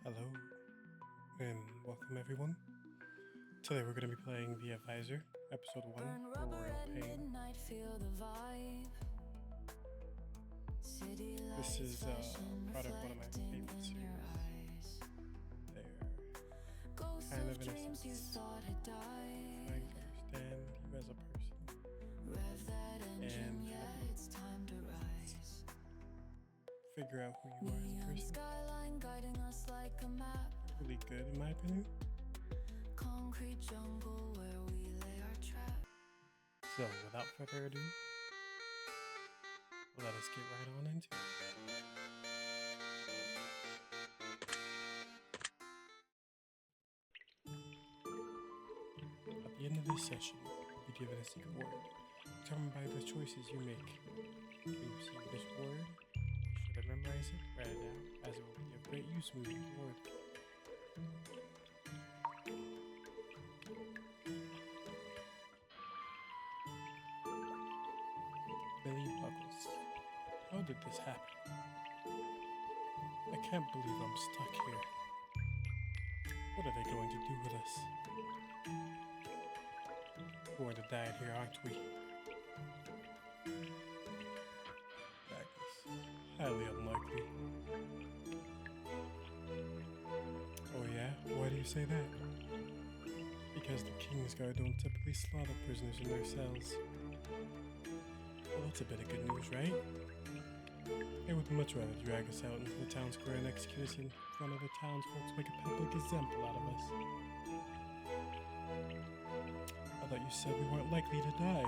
Hello, and welcome everyone. Today we're going to be playing The Advisor, Episode 1, Burn for rubber Royal at Pain. midnight, feel the vibe. City This lights is flashing, probably one of my reflecting favorite in your series. eyes. They're Ghosts kind of of in a dreams you sense thought had trying died. to understand you as a person. Rev that engine, And yeah, it's time to rise. figure out who you are as a Neon person. skyline guiding us like a map. Really good in my opinion. Concrete jungle where we lay our trap. So without further ado, let us get right on into it. At the end of this session, you'll be given a secret word, determined by the choices you make. When you receive this word, be sure to memorize it, write it down, as it will be of great use moving forward. Billy Buckles. How did this happen? I can't believe I'm stuck here. What are they going to do with us? We're going to die in here, aren't we? Magnus. Highly unlikely. Oh yeah? Why do you say that? Because the Kingsguard don't typically slaughter prisoners in their cells. Well, that's a bit of good news, right? They would much rather drag us out into the town square and execute us in front of the townsfolk to make a public example out of us. I thought you said we weren't likely to die.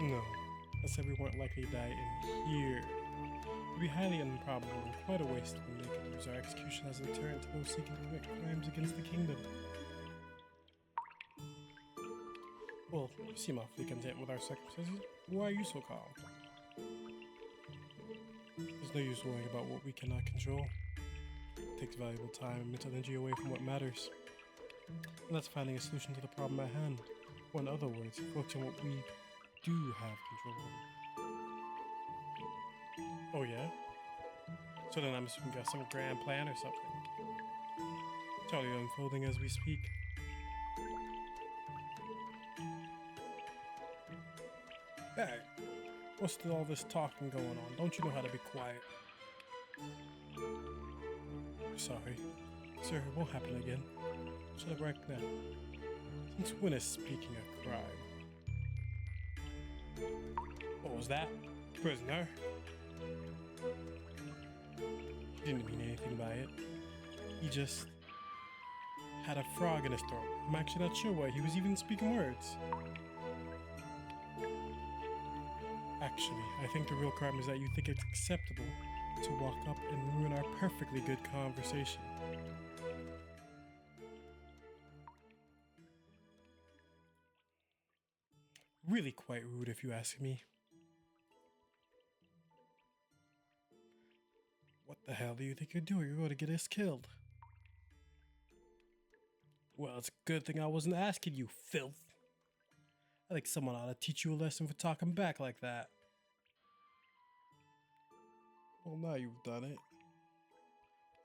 No, I said we weren't likely to die in here. It would be highly improbable and quite a waste when they could use our execution as a deterrent to those seeking to commit crimes against the kingdom. Well, you seem awfully content with our circumstances. Why are you so calm? There's no use worrying about what we cannot control. It takes valuable time and mental energy away from what matters. And that's finding a solution to the problem at hand. Or in other words, focusing on what we do have control over. Oh yeah? So then I'm assuming you got some grand plan or something. Totally unfolding as we speak. Hey, what's all this talking going on? Don't you know how to be quiet? Sorry. Sir, it won't happen again. Shut up right now. Since when is speaking a crime? What was that? Prisoner? He didn't mean anything by it. He just had a frog in his throat. I'm actually not sure why he was even speaking words. Actually, I think the real crime is that you think it's acceptable to walk up and ruin our perfectly good conversation. Really quite rude if you ask me. What the hell do you think you're doing? You're going to get us killed. Well, it's a good thing I wasn't asking you, filth. I think someone ought to teach you a lesson for talking back like that. Well, now you've done it.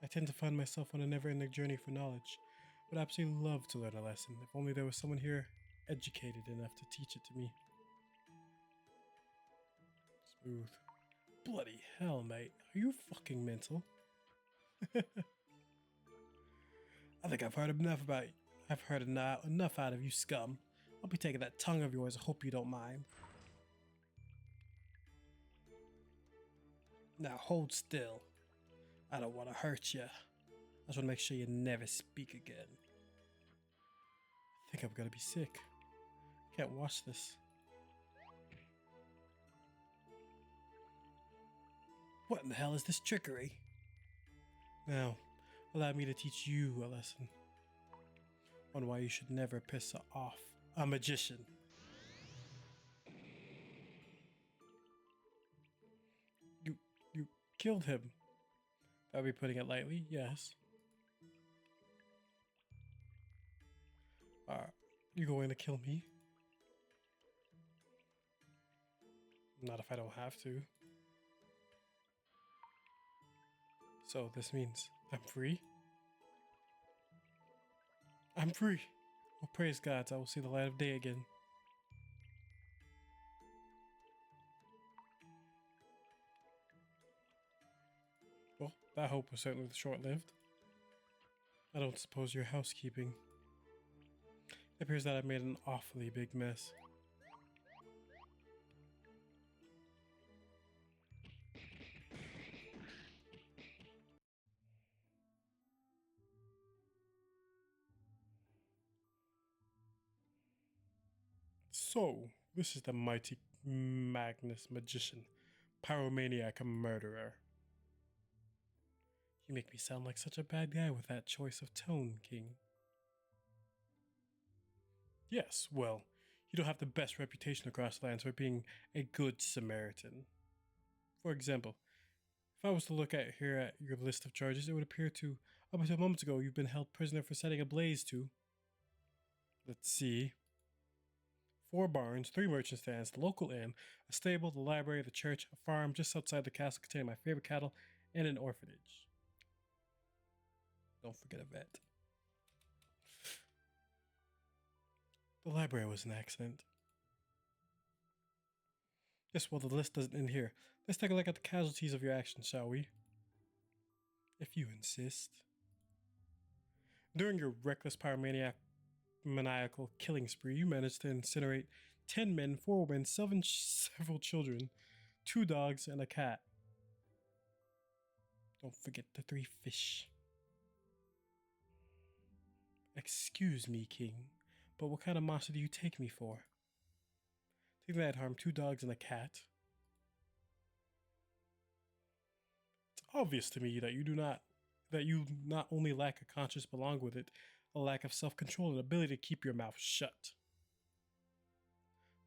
I tend to find myself on a never-ending journey for knowledge. Would absolutely love to learn a lesson, if only there was someone here educated enough to teach it to me. Smooth. Bloody hell, mate. Are you fucking mental? I think I've heard enough about you. I've heard enough out of you, scum. I'll be taking that tongue of yours. I hope you don't mind. Now hold still. I don't want to hurt you. I just want to make sure you never speak again. I think I'm gonna be sick. Can't watch this. What in the hell is this trickery? Now, allow me to teach you a lesson on why you should never piss off a magician. You killed him. Are we putting it lightly? Yes. Are you going to kill me? Not if I don't have to. So this means I'm free? I'm free! Well, praise gods, I will see the light of day again. Well, that hope was certainly short-lived. I don't suppose your housekeeping. It appears that I made an awfully big mess. So, this is the mighty Magnus magician, pyromaniac and murderer. You make me sound like such a bad guy with that choice of tone, King. Yes, well, you don't have the best reputation across lands for being a good Samaritan. For example, if I was to look at here at your list of charges, it would appear to, up until moments ago, you've been held prisoner for setting a blaze to. Let's see. 4 barns, 3 merchant stands, the local inn, a stable, the library, the church, a farm just outside the castle containing my favorite cattle, and an orphanage. Don't forget a vet. The library was an accident. Yes, well, the list doesn't end here. Let's take a look at the casualties of your actions, shall we? If you insist. During your reckless maniacal killing spree, you managed to incinerate 10 men, 4 women, several children, 2 dogs, and a cat. Don't forget the 3 fish. Excuse me, King, but what kind of monster do you take me for? Think that I'd harm 2 dogs and a cat? It's obvious to me that you not only lack a conscience but along with it, a lack of self-control and ability to keep your mouth shut.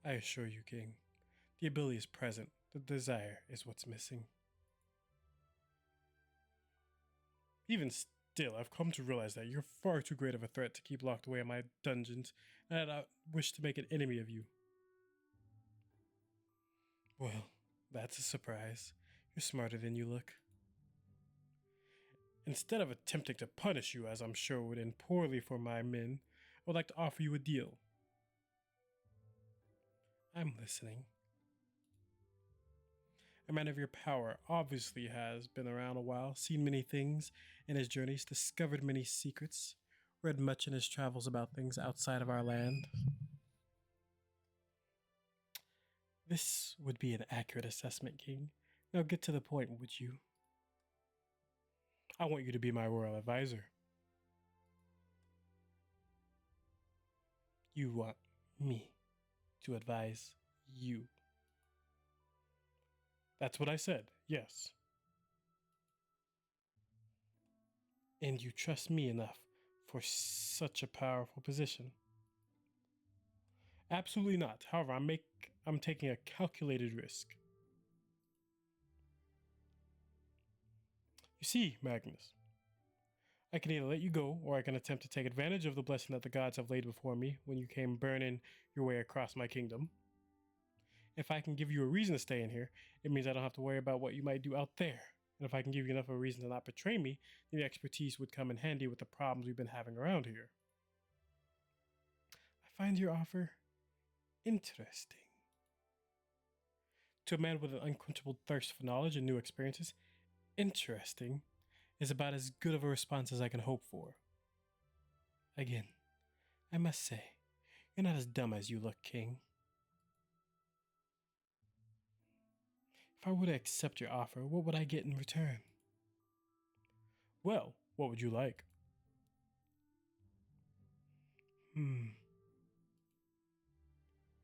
I assure you, King, the ability is present. The desire is what's missing. Even still, I've come to realize that you're far too great of a threat to keep locked away in my dungeons, and I wish to make an enemy of you. Well, that's a surprise. You're smarter than you look. Instead of attempting to punish you, as I'm sure would end poorly for my men, I would like to offer you a deal. I'm listening. A man of your power obviously has been around a while, seen many things in his journeys, discovered many secrets, read much in his travels about things outside of our land. This would be an accurate assessment, King. Now get to the point, would you? I want you to be my royal advisor. You want me to advise you. That's what I said, yes. And you trust me enough for such a powerful position? Absolutely not. However, I'm taking a calculated risk. You see, Magnus, I can either let you go, or I can attempt to take advantage of the blessing that the gods have laid before me when you came burning your way across my kingdom. If I can give you a reason to stay in here, it means I don't have to worry about what you might do out there. And if I can give you enough of a reason to not betray me, then the expertise would come in handy with the problems we've been having around here. I find your offer interesting. To a man with an unquenchable thirst for knowledge and new experiences, interesting is about as good of a response as I can hope for. Again, I must say, you're not as dumb as you look, King. If I were to accept your offer, what would I get in return? Well, what would you like?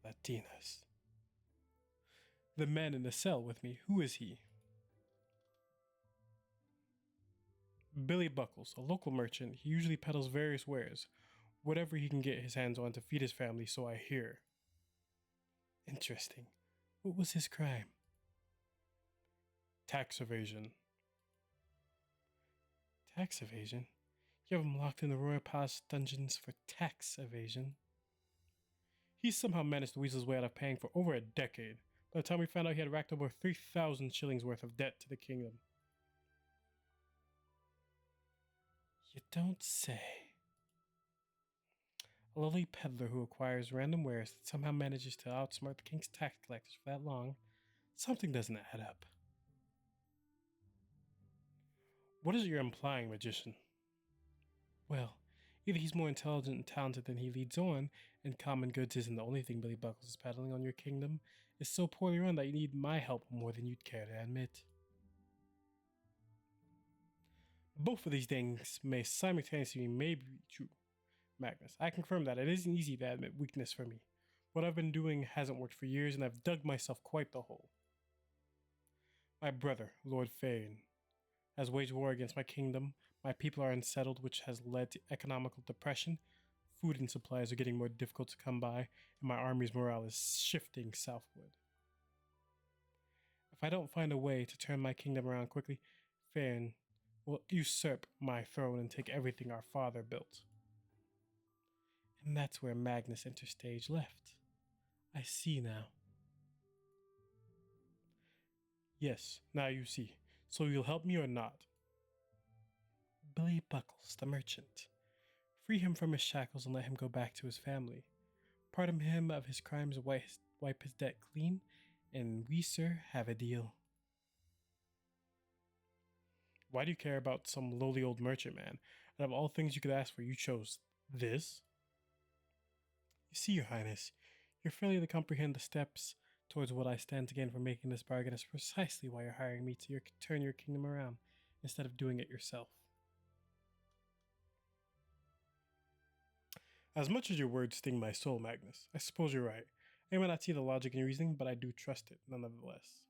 Latinas. The man in the cell with me, who is he? Billy Buckles, a local merchant. He usually peddles various wares, whatever he can get his hands on to feed his family, so I hear. Interesting. What was his crime? Tax evasion. Tax evasion? You have him locked in the Royal Palace dungeons for tax evasion? He somehow managed to weasel his way out of paying for over a decade. By the time we found out, he had racked over 3,000 shillings worth of debt to the kingdom. You don't say. A lowly peddler who acquires random wares that somehow manages to outsmart the king's tax collectors for that long. Something doesn't add up. What is it you're implying, magician? Well, either he's more intelligent and talented than he leads on, and common goods isn't the only thing Billy Buckles is peddling on your kingdom, is so poorly run that you need my help more than you'd care to admit. Both of these things may simultaneously be true, Magnus. I confirm that it isn't easy to admit weakness for me. What I've been doing hasn't worked for years, and I've dug myself quite the hole. My brother, Lord Fain, has waged war against my kingdom. My people are unsettled, which has led to economical depression. Food and supplies are getting more difficult to come by, and my army's morale is shifting southward. If I don't find a way to turn my kingdom around quickly, Fain will usurp my throne and take everything our father built. And that's where Magnus enters stage left. I see now. Yes, now you see. So you'll help me or not? Billy Buckles, the merchant. Free him from his shackles and let him go back to his family. Pardon him of his crimes, wipe his debt clean, and we, sir, have a deal. Why do you care about some lowly old merchant man? And of all things you could ask for, you chose this? You see, Your Highness, your failure to comprehend the steps towards what I stand to gain from making this bargain is precisely why you're hiring me to turn your kingdom around, instead of doing it yourself. As much as your words sting my soul, Magnus, I suppose you're right. I may not see the logic in your reasoning, but I do trust it, nonetheless.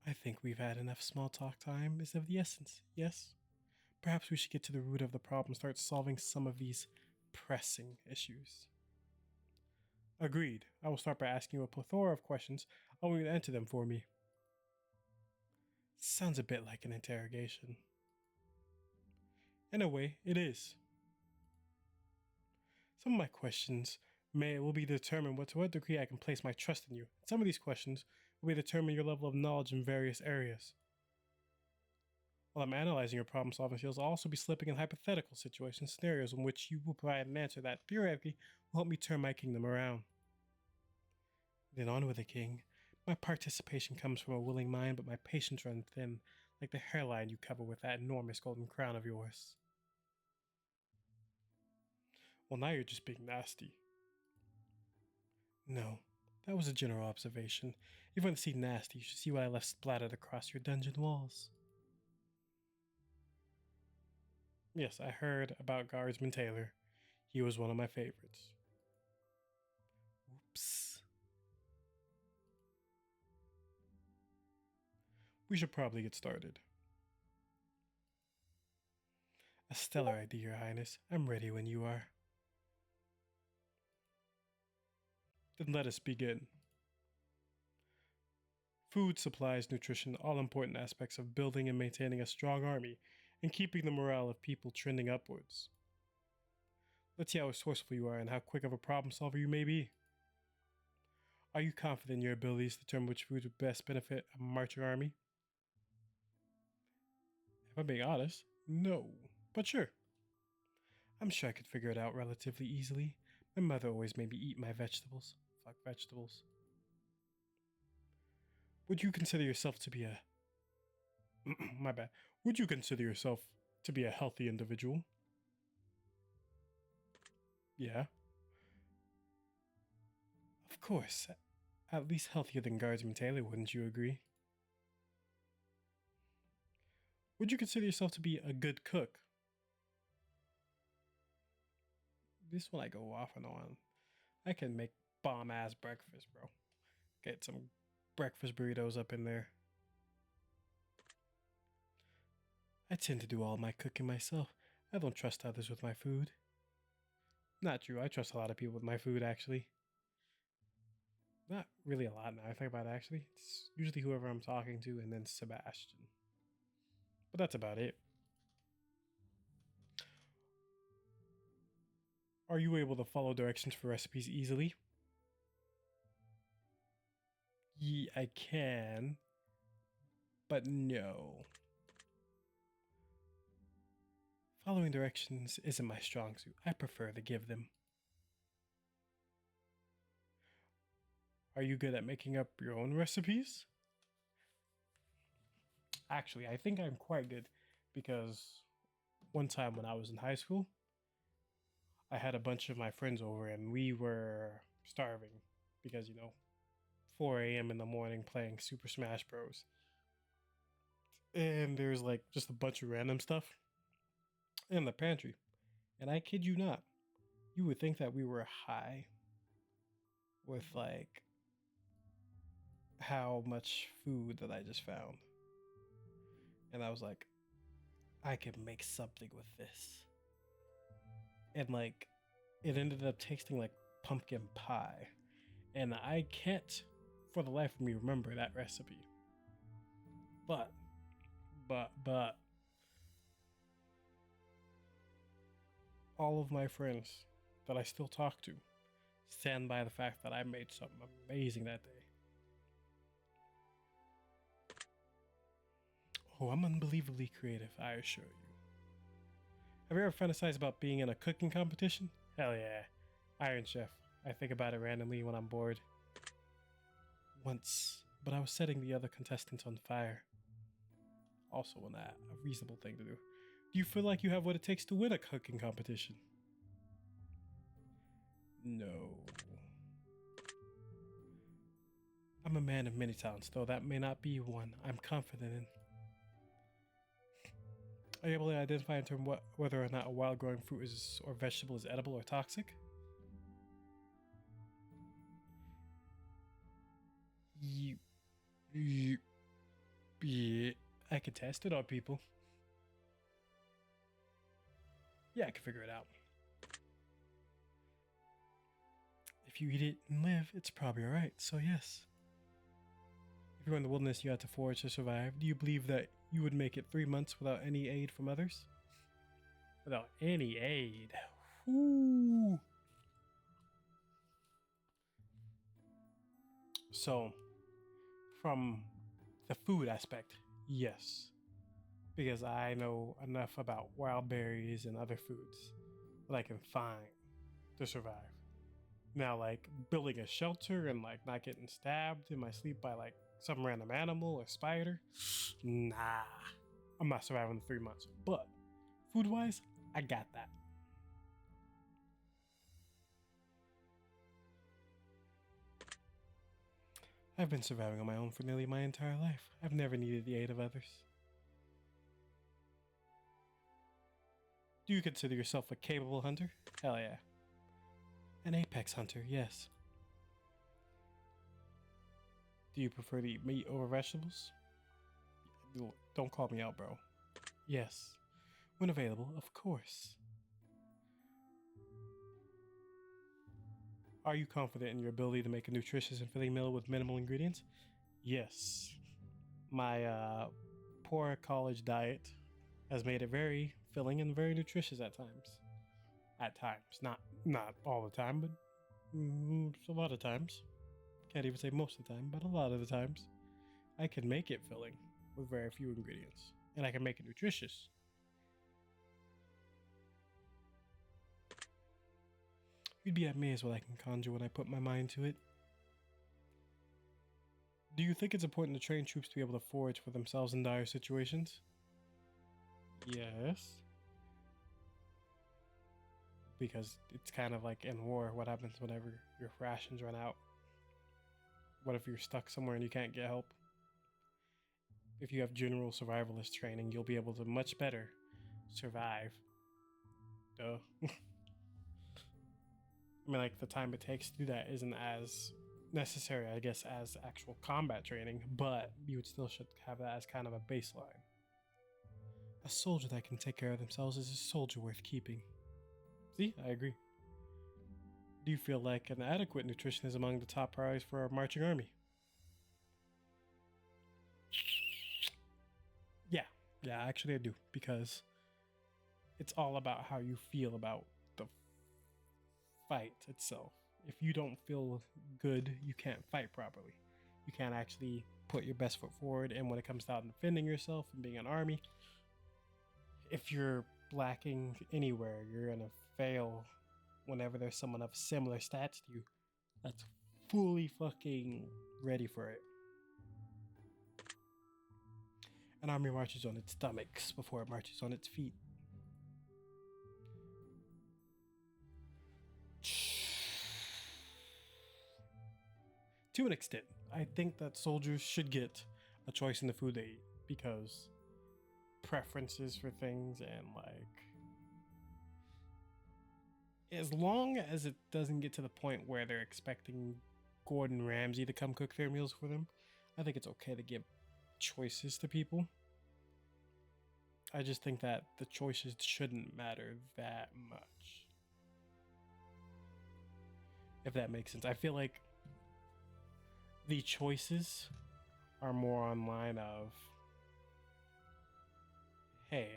I think we've had enough small talk. Time is of the essence, yes? Perhaps we should get to the root of the problem and start solving some of these pressing issues. Agreed. I will start by asking you a plethora of questions. I want you to answer them for me. Sounds a bit like an interrogation. In a way, it is. Some of my questions will be determined to what degree I can place my trust in you. Some of these questions will be determine your level of knowledge in various areas. While I'm analyzing your problem-solving skills, I'll also be slipping in hypothetical situations, scenarios in which you will provide an answer that theoretically will help me turn my kingdom around. Then on with the king. My participation comes from a willing mind, but my patience runs thin, like the hairline you cover with that enormous golden crown of yours. Well, now you're just being nasty. No, that was a general observation. If you want to see nasty, you should see what I left splattered across your dungeon walls. Yes, I heard about Guardsman Taylor. He was one of my favorites. Oops. We should probably get started. A stellar idea, Your Highness. I'm ready when you are. Then let us begin. Food, supplies, nutrition, all important aspects of building and maintaining a strong army and keeping the morale of people trending upwards. Let's see how resourceful you are and how quick of a problem solver you may be. Are you confident in your abilities to determine which food would best benefit a marching army? If I'm being honest, no. But sure. I'm sure I could figure it out relatively easily. My mother always made me eat my vegetables. Fuck vegetables. Would you consider yourself to be a... my bad. Would you consider yourself to be a healthy individual? Yeah. Of course. At least healthier than Guardsman Taylor, wouldn't you agree? Would you consider yourself to be a good cook? This one I go off and on. I can make bomb ass breakfast, bro. Get some breakfast burritos up in there. I tend to do all my cooking myself. I don't trust others with my food. Not true. I trust a lot of people with my food, actually. Not really a lot now. I think about it, actually. It's usually whoever I'm talking to and then Sebastian. But that's about it. Are you able to follow directions for recipes easily? I can. But no. Following directions isn't my strong suit. I prefer to give them. Are you good at making up your own recipes? Actually, I think I'm quite good because one time when I was in high school, I had a bunch of my friends over and we were starving because, 4 a.m. in the morning playing Super Smash Bros. And there's like just a bunch of random stuff in the pantry. And I kid you not, you would think that we were high with like how much food that I just found. And I was like, I could make something with this. And like, it ended up tasting like pumpkin pie. And I can't, for the life of me, remember that recipe. But, all of my friends that I still talk to stand by the fact that I made something amazing that day. Oh, I'm unbelievably creative, I assure you. Have you ever fantasized about being in a cooking competition? Hell yeah. Iron Chef. I think about it randomly when I'm bored. Once, but I was setting the other contestants on fire. Also a reasonable thing to do. Do you feel like you have what it takes to win a cooking competition? No. I'm a man of many talents, though that may not be one I'm confident in. Are you able to identify in terms of whether or not a wild growing fruit or vegetable is edible or toxic? Yeah, I can test it on people. Yeah, I can figure it out. If you eat it and live, it's probably alright, so yes. If you're in the wilderness, you have to forage to survive. Do you believe that you would make it 3 months without any aid from others? Without any aid? Whoo! So, from the food aspect, yes. Because I know enough about wild berries and other foods that I can find to survive. Now, like building a shelter and like not getting stabbed in my sleep by like some random animal or spider, nah, I'm not surviving the 3 months. But food wise, I got that. I've been surviving on my own for nearly my entire life. I've never needed the aid of others. Do you consider yourself a capable hunter? Hell yeah. An apex hunter, yes. Do you prefer to eat meat over vegetables? Don't call me out, bro. Yes. When available, of course. Are you confident in your ability to make a nutritious and filling meal with minimal ingredients? Yes. My poor college diet has made it very filling and very nutritious at times. At times, not all the time, but a lot of times. Can't even say most of the time, but a lot of the times, I can make it filling with very few ingredients, and I can make it nutritious. You'd be amazed what I can conjure when I put my mind to it. Do you think it's important to train troops to be able to forage for themselves in dire situations? Yes. Because it's kind of like in war, what happens whenever your rations run out? What if you're stuck somewhere and you can't get help? If you have general survivalist training, you'll be able to much better survive. Duh. I mean, like, the time it takes to do that isn't as necessary, I guess, as actual combat training, but you would still should have that as kind of a baseline. A soldier that can take care of themselves is a soldier worth keeping. See, I agree. Do you feel like an adequate nutrition is among the top priorities for our marching army? Yeah, actually I do, because it's all about how you feel about the fight itself. If you don't feel good, you can't fight properly. You can't actually put your best foot forward, and when it comes down to defending yourself and being an army, if you're lacking anywhere, you're gonna fail whenever there's someone of similar stats to you that's fully fucking ready for it. An army marches on its stomachs before it marches on its feet. To an extent, I think that soldiers should get a choice in the food they eat because preferences for things and like as long as it doesn't get to the point where they're expecting Gordon Ramsay to come cook their meals for them, I think it's okay to give choices to people. I just think that the choices shouldn't matter that much. If that makes sense. I feel like the choices are more online of, hey,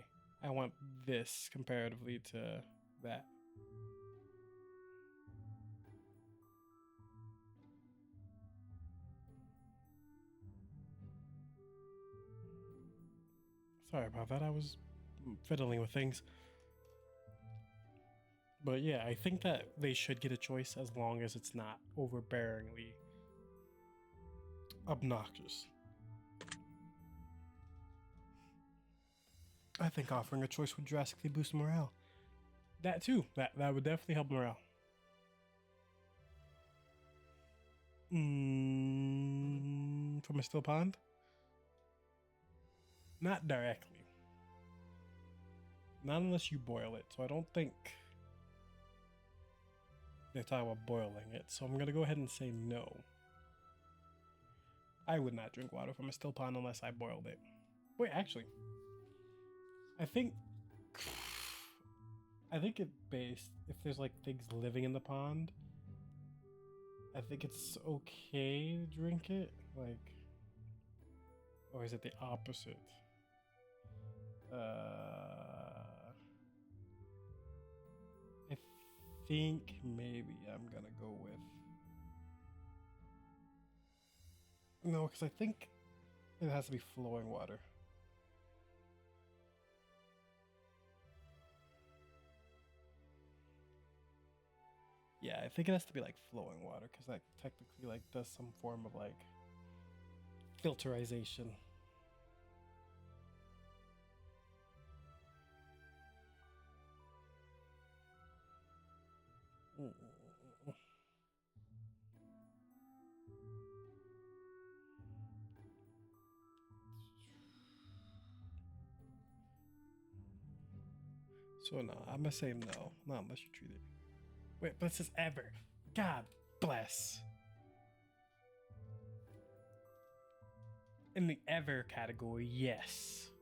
I want this comparatively to that. Sorry about that. I was fiddling with things. But yeah, I think that they should get a choice as long as it's not overbearingly obnoxious. I think offering a choice would drastically boost morale. That too. That would definitely help morale. From a still pond? Not directly. Not unless you boil it. So I don't think they're talking about boiling it. So I'm going to go ahead and say no. I would not drink water from a still pond unless I boiled it. Wait, actually. I think it based, if there's like things living in the pond, I think it's okay to drink it. Like, or is it the opposite? I think maybe I'm gonna go with no, because I think it has to be flowing water. Yeah, I think it has to be like flowing water because that technically like does some form of like filterization. So no, I'm gonna say no, not unless you treat it. Wait, but it says ever. God bless. In the ever category, yes.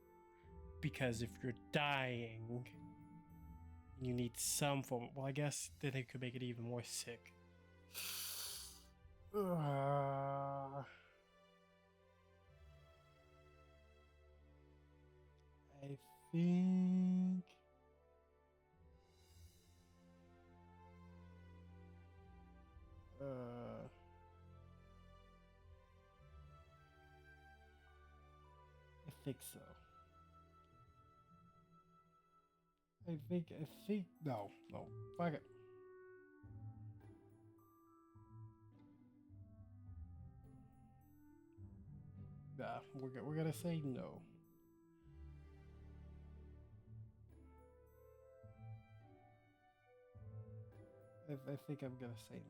Because if you're dying, you need some form. Well, I guess then it could make it even more sick. I think. I think so. I think no, fuck it. Nah, we're gonna say no. I think I'm gonna say no.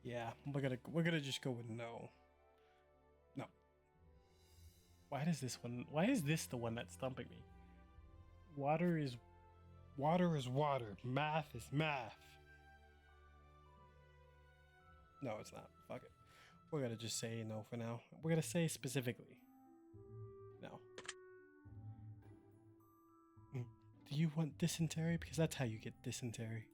Yeah, we're gonna just go with no. No. Why is this the one that's stumping me? Water is water. Math is math. No, it's not. Fuck it. We're gonna just say no for now. We're gonna say specifically no. Do you want dysentery? Because that's how you get dysentery.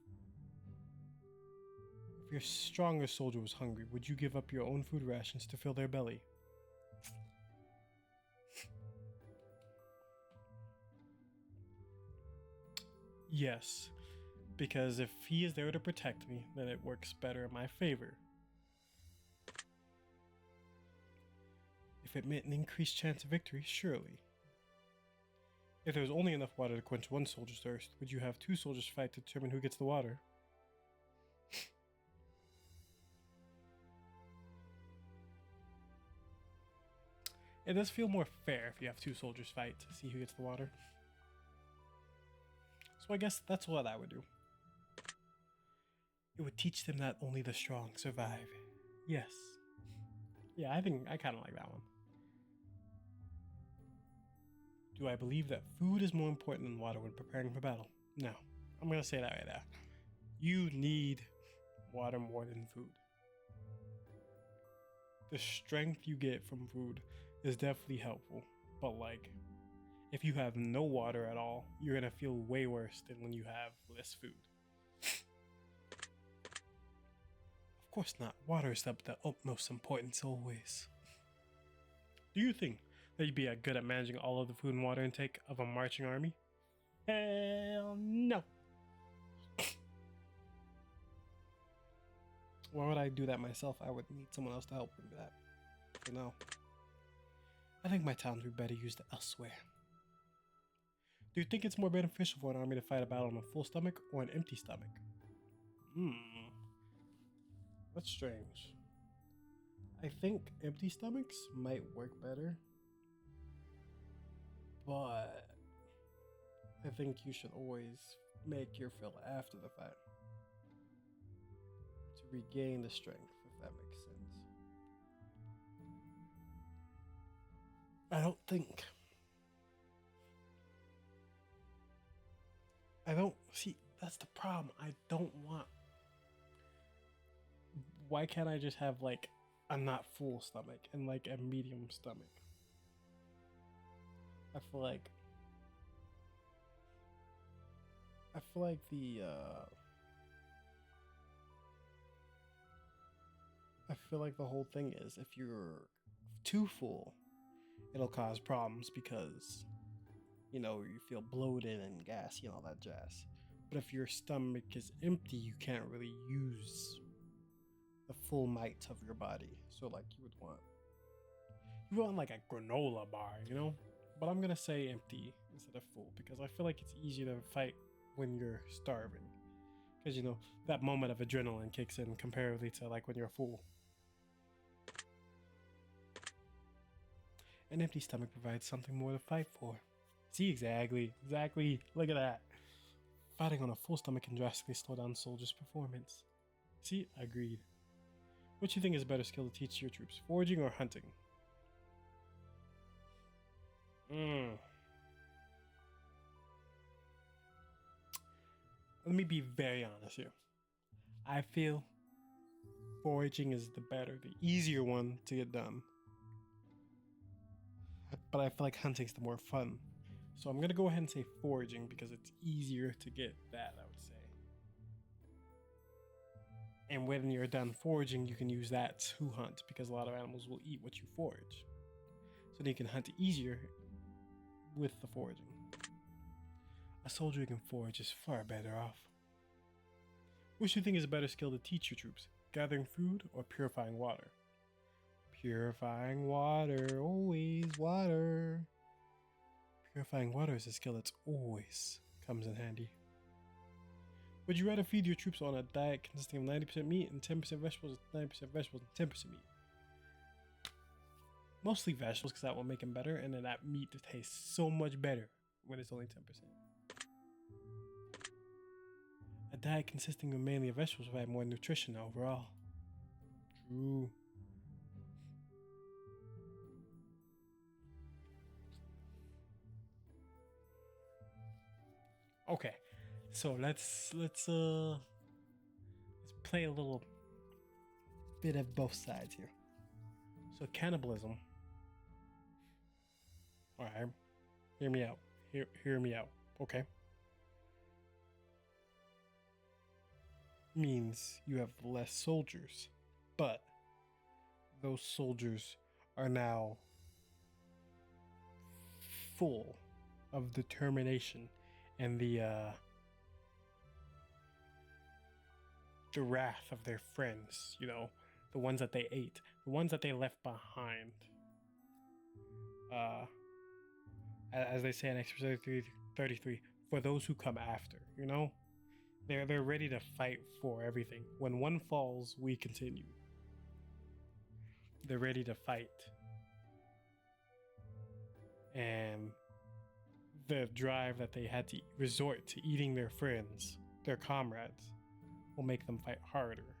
If your strongest soldier was hungry, would you give up your own food rations to fill their belly? Yes, because if he is there to protect me, then it works better in my favor. If it meant an increased chance of victory, surely. If there was only enough water to quench one soldier's thirst, would you have two soldiers fight to determine who gets the water? It does feel more fair if you have two soldiers fight to see who gets the water. So I guess that's what I would do. It would teach them that only the strong survive. Yes. Yeah, I think I kind of like that one. Do I believe that food is more important than water when preparing for battle? No. I'm going to say that right there. You need water more than food. The strength you get from food is definitely helpful, but like, if you have no water at all, you're going to feel way worse than when you have less food. Of course not. Water is of the utmost importance always. Do you think that you'd be good at managing all of the food and water intake of a marching army? Hell no. Why would I do that myself? I would need someone else to help me with that. For now. I think my talents would be better used elsewhere. Do you think it's more beneficial for an army to fight a battle on a full stomach or an empty stomach? That's strange. I think empty stomachs might work better. But I think you should always make your fill after the fight. To regain the strength, if that makes sense. I don't see, that's the problem. I don't want. Why can't I just have like a not full stomach and like a medium stomach? I feel like the whole thing is if you're too full, it'll cause problems because you feel bloated and gassy and all that jazz. But if your stomach is empty, you can't really use the full might of your body. So like you want like a granola bar, But I'm gonna say empty instead of full because I feel like it's easier to fight when you're starving. Because that moment of adrenaline kicks in comparatively to like when you're full. An empty stomach provides something more to fight for. See, exactly. Look at that. Fighting on a full stomach can drastically slow down soldiers' performance. See, agreed. What do you think is a better skill to teach your troops, foraging or hunting? Let me be very honest here. I feel foraging is the easier one to get done. But I feel like hunting's the more fun. So I'm going to go ahead and say foraging because it's easier to get that, I would say. And when you're done foraging, you can use that to hunt because a lot of animals will eat what you forage. So then you can hunt easier with the foraging. A soldier who can forage is far better off. Which do you think is a better skill to teach your troops? Gathering food or purifying water? Purifying water, always water. Purifying water is a skill that's always comes in handy. Would you rather feed your troops on a diet consisting of 90% meat and 10% vegetables, 90% vegetables and 10% meat? Mostly vegetables because that will make them better, and then that meat tastes so much better when it's only 10%. A diet consisting of mainly of vegetables will have more nutrition overall. True. Okay, so let's play a little bit of both sides here. So cannibalism. All right, hear me out. Hear me out. Okay. Means you have less soldiers, but those soldiers are now full of determination and the the wrath of their friends, you know, the ones that they ate, the ones that they left behind. Uh, as they say in Exodus 33, for those who come after, you know, they're ready to fight for everything. When one falls, we continue. They're ready to fight, and the drive that they had to resort to eating their friends, their comrades, will make them fight harder.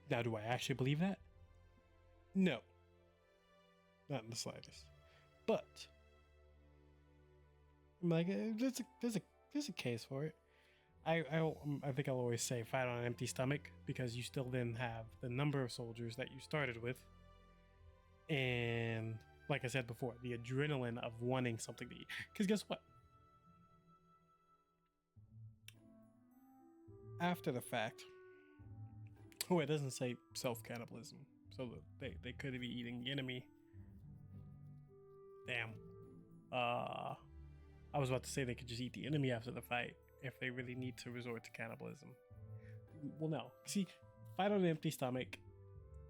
Now, do I actually believe that? No, not in the slightest. But I'm like, there's a case for it. I think I'll always say fight on an empty stomach, because you still then have the number of soldiers that you started with, and like I said before, the adrenaline of wanting something to eat. Because guess what? After the fact, oh, it doesn't say self-cannibalism, so they could be eating the enemy. Damn. I was about to say they could just eat the enemy after the fight if they really need to resort to cannibalism. Well, no. See, fight on an empty stomach,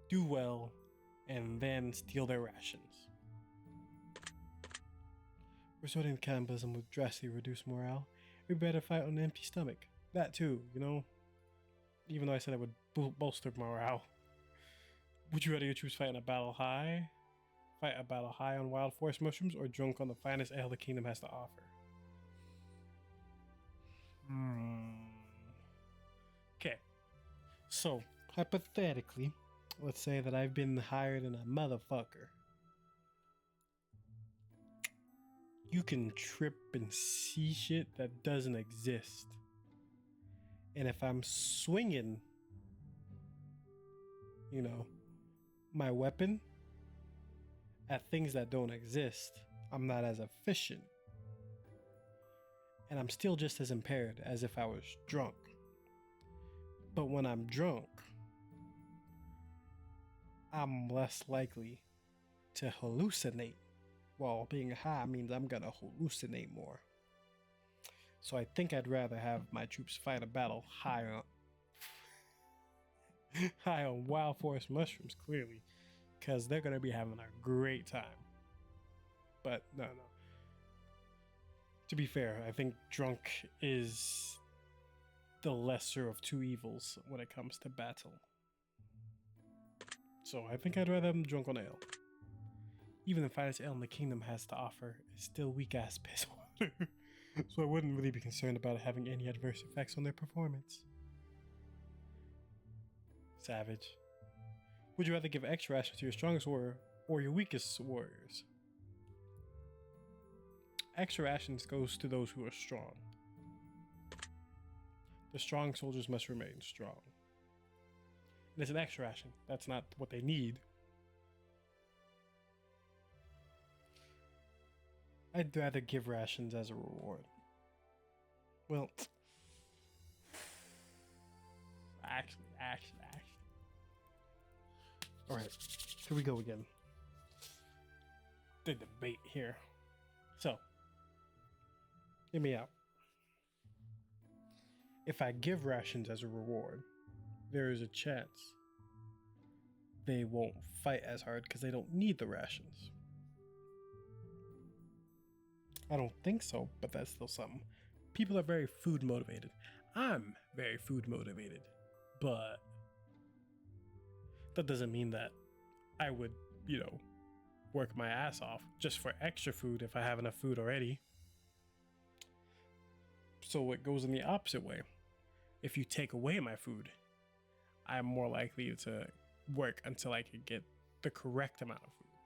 do well, and then steal their rations. Resorting to cannibalism would drastically reduce morale. We better fight on an empty stomach. That too, you know? Even though I said it would bolster morale. Would you rather choose fight a battle high? Fight a battle high on wild forest mushrooms, or drunk on the finest ale the kingdom has to offer? Okay. So, hypothetically, let's say that I've been hired in a motherfucker. You can trip and see shit that doesn't exist. And if I'm swinging, you know, my weapon at things that don't exist, I'm not as efficient. And I'm still just as impaired as if I was drunk. But when I'm drunk, I'm less likely to hallucinate. Well, being high means I'm gonna hallucinate more. So I think I'd rather have my troops fight a battle high on wild forest mushrooms, clearly, because they're gonna be having a great time. But no. To be fair, I think drunk is the lesser of two evils when it comes to battle. So I think I'd rather have them drunk on ale. Even the finest ale in the kingdom has to offer is still weak ass piss water. So I wouldn't really be concerned about it having any adverse effects on their performance. Savage. Would you rather give extra rations to your strongest warrior or your weakest warriors? Extra rations goes to those who are strong. The strong soldiers must remain strong. And it's an extra ration. That's not what they need. I'd rather give rations as a reward. Well, actually. Alright, here we go again. The debate here. So, hear me out. If I give rations as a reward, there is a chance they won't fight as hard because they don't need the rations. I don't think so, but that's still something. People are very food motivated. I'm very food motivated, but that doesn't mean that I would, work my ass off just for extra food if I have enough food already. So it goes in the opposite way. If you take away my food, I'm more likely to work until I can get the correct amount of food.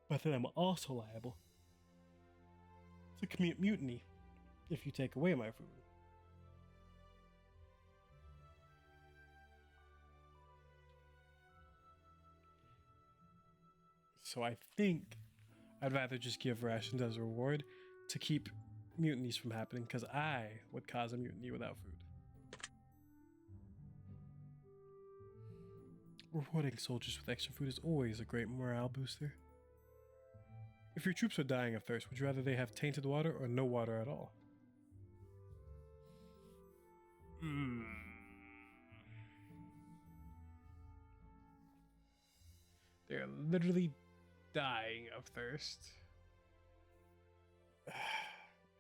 But then I'm also liable to commit mutiny if you take away my food. So I think I'd rather just give rations as a reward to keep mutinies from happening, because I would cause a mutiny without food. Rewarding soldiers with extra food is always a great morale booster. If your troops are dying of thirst, would you rather they have tainted water or no water at all? Hmm. They're literally dying of thirst.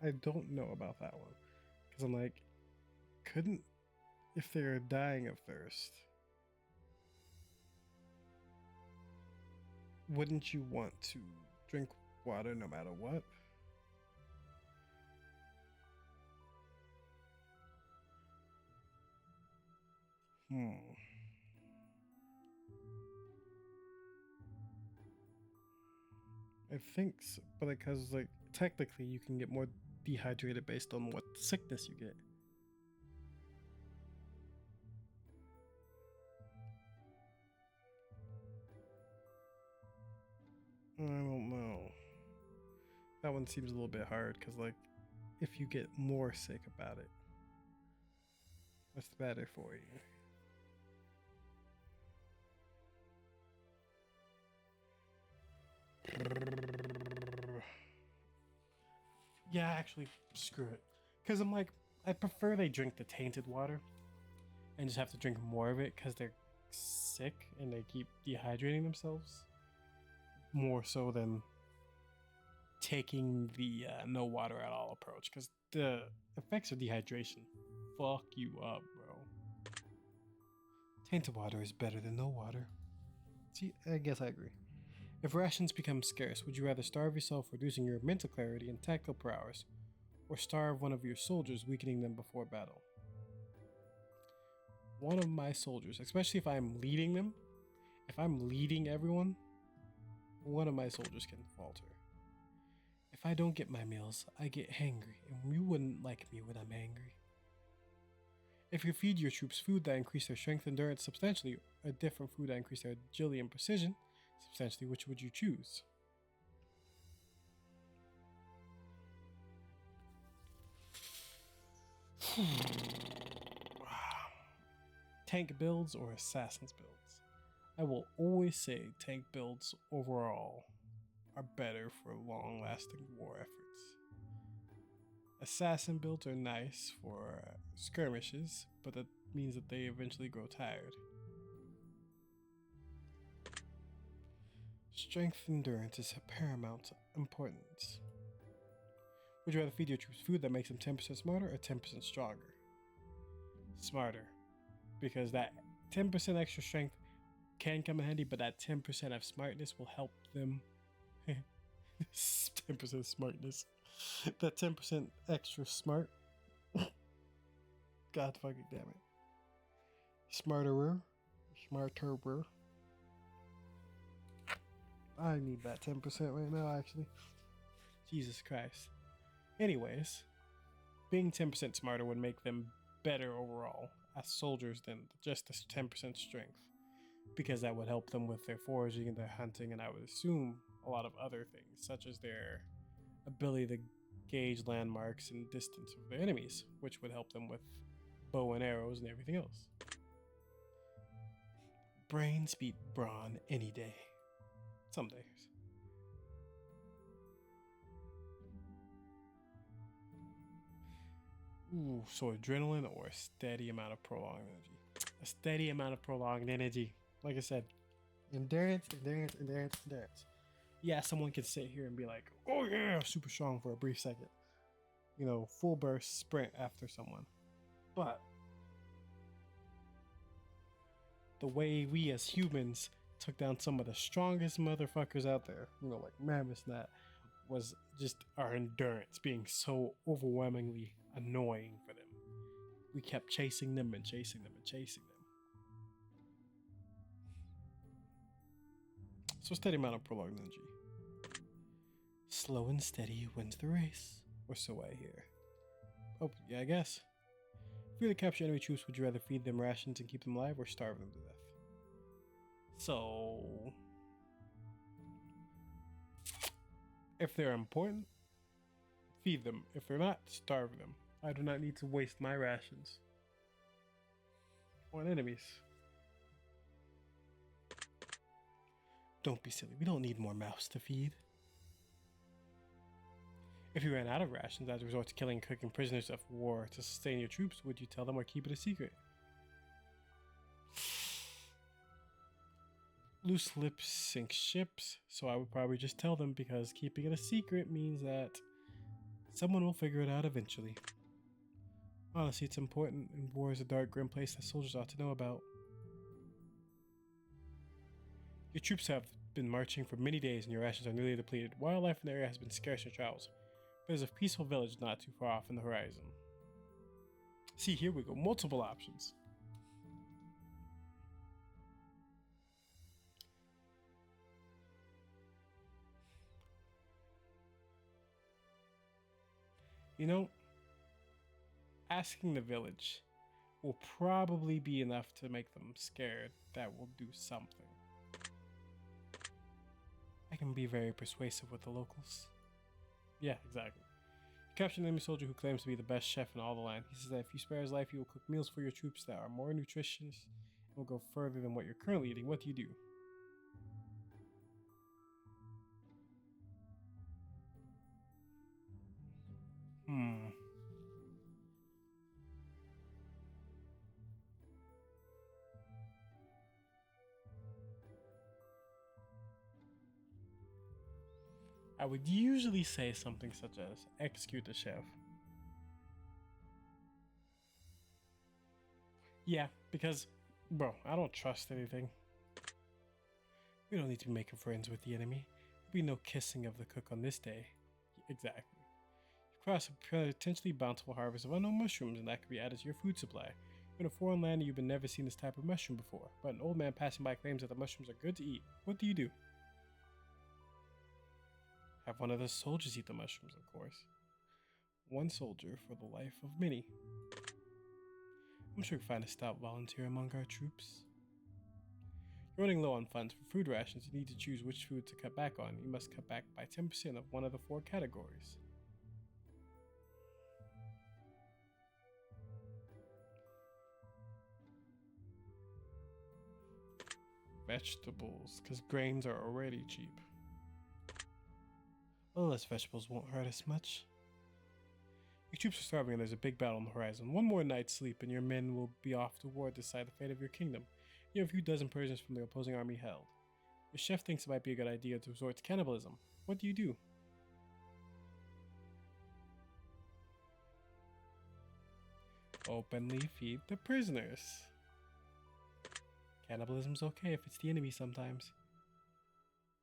I don't know about that one. Because I'm like, couldn't, if they're dying of thirst, wouldn't you want to drink water no matter what? Hmm. I think so, but because like technically you can get more dehydrated based on what sickness you get. I don't know. That one seems a little bit hard because like if you get more sick about it, what's better for you? Yeah, actually, screw it. Because I'm like, I prefer they drink the tainted water and just have to drink more of it because they're sick and they keep dehydrating themselves more so than taking the no water at all approach. Because the effects of dehydration fuck you up, bro. Tainted water is better than no water. See, I guess I agree. If rations become scarce, would you rather starve yourself, reducing your mental clarity and tactical prowess, or starve one of your soldiers, weakening them before battle? One of my soldiers, especially if I'm leading them, if I'm leading everyone, one of my soldiers can falter. If I don't get my meals, I get hangry, and you wouldn't like me when I'm angry. If you feed your troops food that increase their strength and endurance substantially, or different food that increase their agility and precision substantially, which would you choose? Tank builds or assassins builds? I will always say tank builds overall are better for long lasting war efforts. Assassin builds are nice for skirmishes, but that means that they eventually grow tired. Strength and endurance is of paramount importance. Would you rather feed your troops food that makes them 10% smarter or 10% stronger? Smarter. Because that 10% extra strength can come in handy, but that 10% of smartness will help them. 10% smartness. That 10% extra smart. God fucking damn it. Smarterer. Smarterer. I need that 10% right now, actually. Jesus Christ. Anyways, being 10% smarter would make them better overall as soldiers than just the 10% strength, because that would help them with their foraging and their hunting, and I would assume a lot of other things, such as their ability to gauge landmarks and distance of their enemies, which would help them with bow and arrows and everything else. Brains beat brawn any day. Some days. Ooh, so adrenaline or a steady amount of prolonged energy? A steady amount of prolonged energy. Like I said, endurance, endurance, endurance, endurance. Yeah, someone can sit here and be like, oh yeah, super strong for a brief second. You know, full burst sprint after someone. But the way we as humans took down some of the strongest motherfuckers out there, you know, like mammoths and that, was just our endurance being so overwhelmingly annoying for them. We kept chasing them and chasing them and chasing them. So steady amount of prolonged energy. Slow and steady wins the race. Or so I hear. Oh, yeah, I guess. If you were to capture enemy troops, would you rather feed them rations and keep them alive or starve them to death? So, if they're important, feed them. If they're not, starve them. I do not need to waste my rations on enemies. Don't be silly. We don't need more mouths to feed. If you ran out of rations, I'd resort to killing and cooking prisoners of war to sustain your troops. Would you tell them or keep it a secret? Loose lips sink ships, so I would probably just tell them because keeping it a secret means that someone will figure it out eventually. Honestly, it's important, and war is a dark, grim place that soldiers ought to know about. Your troops have been marching for many days and your rations are nearly depleted. Wildlife in the area has been scarce in your travels. There's a peaceful village not too far off in the horizon. See, here we go. Multiple options. You know, asking the village will probably be enough to make them scared. That will do something. I can be very persuasive with the locals. Yeah, exactly. You capture an enemy soldier who claims to be the best chef in all the land. He says that if you spare his life, he will cook meals for your troops that are more nutritious and will go further than what you're currently eating. What do you do? I would usually say something such as execute the chef. Yeah, because, bro, I don't trust anything. We don't need to be making friends with the enemy. There'll be no kissing of the cook on this day. Exactly. You cross a potentially bountiful harvest of unknown mushrooms, and that could be added to your food supply. You're in a foreign land and you've never seen this type of mushroom before, but an old man passing by claims that the mushrooms are good to eat. What do you do? Have one of the soldiers eat the mushrooms, of course. One soldier for the life of many. I'm sure we can find a stout volunteer among our troops. You're running low on funds for food rations. You need to choose which food to cut back on. You must cut back by 10% of one of the 4 categories. Vegetables, because grains are already cheap. A little less vegetables won't hurt us much. Your troops are starving and there's a big battle on the horizon. One more night's sleep and your men will be off to war to decide the fate of your kingdom. You have a few dozen prisoners from the opposing army held. Your chef thinks it might be a good idea to resort to cannibalism. What do you do? Openly feed the prisoners. Cannibalism's okay if it's the enemy sometimes.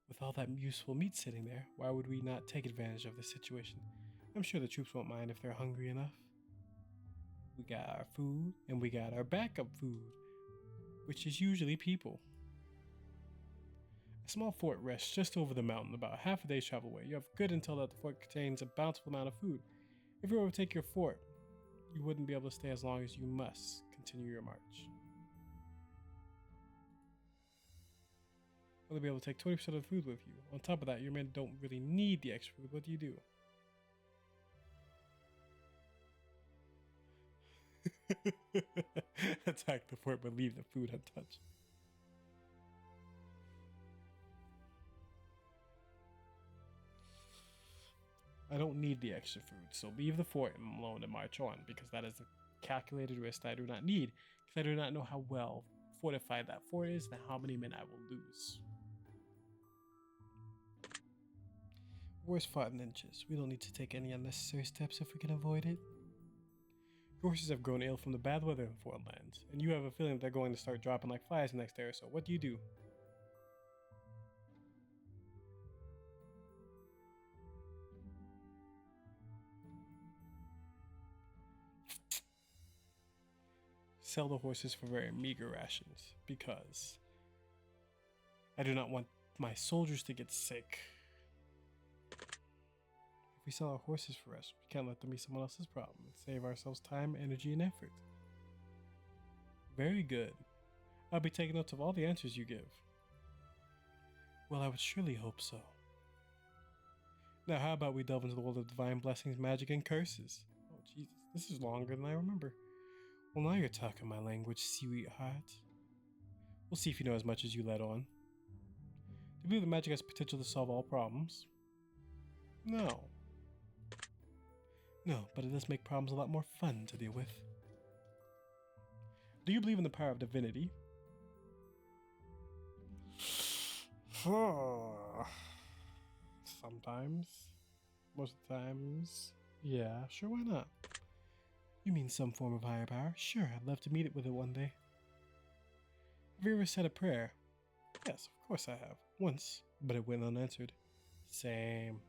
With all that useful meat sitting there, why would we not take advantage of the situation? I'm sure the troops won't mind if they're hungry enough. We got our food, and we got our backup food, which is usually people. A small fort rests just over the mountain, about half a day's travel away. You have good intel that the fort contains a bountiful amount of food. If you overtake your fort, you wouldn't be able to stay as long as you must continue your march. You'll be able to take 20% of the food with you. On top of that, your men don't really need the extra food. What do you do? Attack the fort but leave the food untouched. I don't need the extra food, so leave the fort alone and march on, because that is a calculated risk I do not need, because I do not know how well fortified that fort is and how many men I will lose. War's fought in inches. We don't need to take any unnecessary steps if we can avoid it. Your horses have grown ill from the bad weather in foreign lands, and you have a feeling that they're going to start dropping like flies the next day or so. What do you do? Sell the horses for very meager rations, because I do not want my soldiers to get sick. If we sell our horses for us, we can't let them be someone else's problem and save ourselves time, energy, and effort. Very good. I'll be taking notes of all the answers you give. Well, I would surely hope so. Now, how about we delve into the world of divine blessings, magic, and curses? Oh, Jesus, this is longer than I remember. Well, now you're talking my language, sweetheart. We'll see if you know as much as you let on. Do you believe that magic has potential to solve all problems? No. No, but it does make problems a lot more fun to deal with. Do you believe in the power of divinity? Sometimes. Most of the times. Yeah, sure, why not? You mean some form of higher power? Sure, I'd love to meet it with it one day. Have you ever said a prayer? Yes, of course I have. Once, but it went unanswered. Same.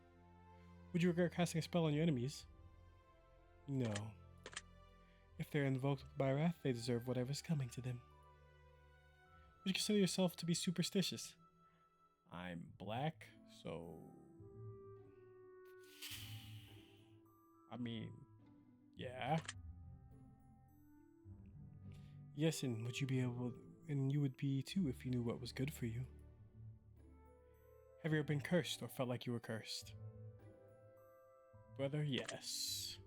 Would you regret casting a spell on your enemies? No. If they're invoked by wrath, they deserve whatever's coming to them. Would you consider yourself to be superstitious? I'm black, so... I mean, yeah. Yes, and would you be able... And you would be too if you knew what was good for you. Have you ever been cursed or felt like you were cursed? Brother, yes.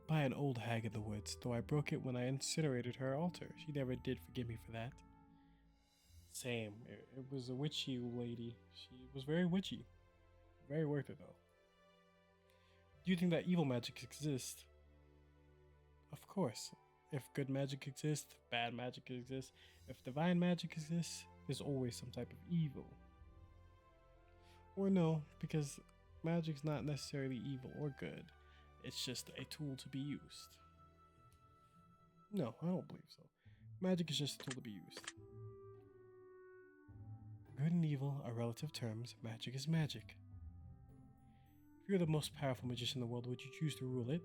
By an old hag in the woods, though I broke it when I incinerated her altar. She never did forgive me for that. Same. It was a witchy lady. She was very witchy. Very worth it, though. Do you think that evil magic exists? Of course. If good magic exists, bad magic exists. If divine magic exists, there's always some type of evil. Or no, because magic's not necessarily evil or good. It's just a tool to be used. No, I don't believe so. Magic is just a tool to be used. Good and evil are relative terms. Magic is magic. If you're the most powerful magician in the world, would you choose to rule it?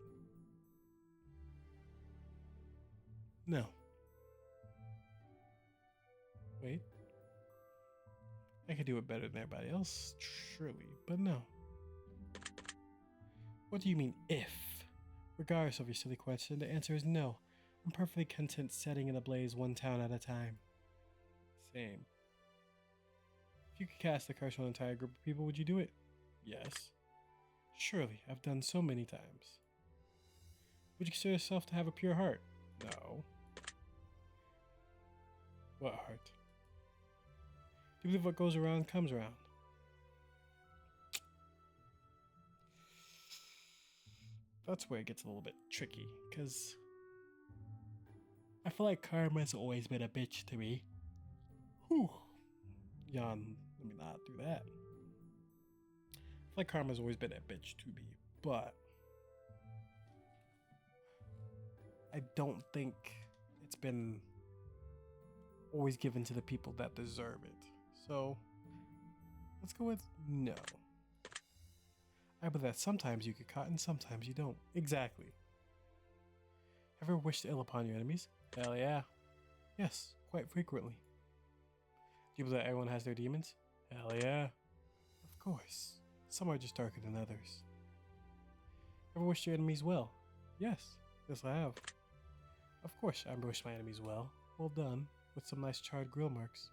No. Wait. I could do it better than everybody else, surely, but no. What do you mean, if? Regardless of your silly question, the answer is no. I'm perfectly content setting in a blaze one town at a time. Same. If you could cast a curse on an entire group of people, would you do it? Yes. Surely, I've done so many times. Would you consider yourself to have a pure heart? No. What heart? Do you believe what goes around comes around? That's where it gets a little bit tricky, because I feel like karma's always been a bitch to me. Whew. Yawn, let me not do that. I feel like karma's always been a bitch to me, but I don't think it's been always given to the people that deserve it. So let's go with no. I believe that sometimes you get caught and sometimes you don't. Exactly. Ever wished ill upon your enemies? Hell yeah. Yes, quite frequently. Do you believe that everyone has their demons? Hell yeah. Of course. Some are just darker than others. Ever wished your enemies well? Yes. Yes, I have. Of course, I wish my enemies well. Well done. With some nice charred grill marks.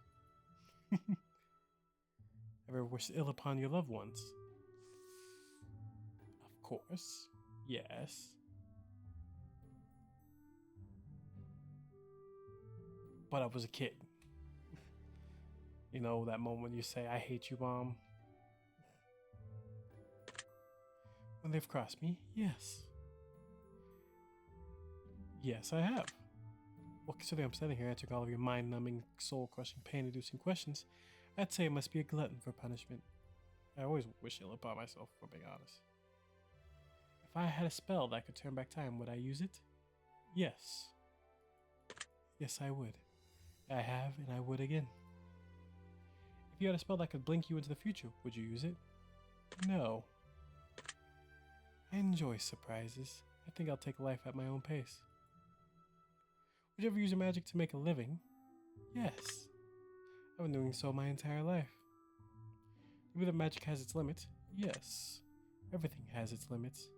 Ever wished ill upon your loved ones? Of course. Yes. But I was a kid. You know, that moment when you say, I hate you, Mom? When they've crossed me? Yes. Yes, I have. Well, considering I'm sitting here answering all of your mind-numbing, soul-crushing, pain-inducing questions, I'd say I must be a glutton for punishment. I always wish ill upon myself, if I'm being honest. If I had a spell that could turn back time, would I use it? Yes. Yes, I would. I have, and I would again. If you had a spell that could blink you into the future, would you use it? No. I enjoy surprises. I think I'll take life at my own pace. Would you ever use your magic to make a living? Yes. I've been doing so my entire life. Do you believe that magic has its limits? Yes. Everything has its limits.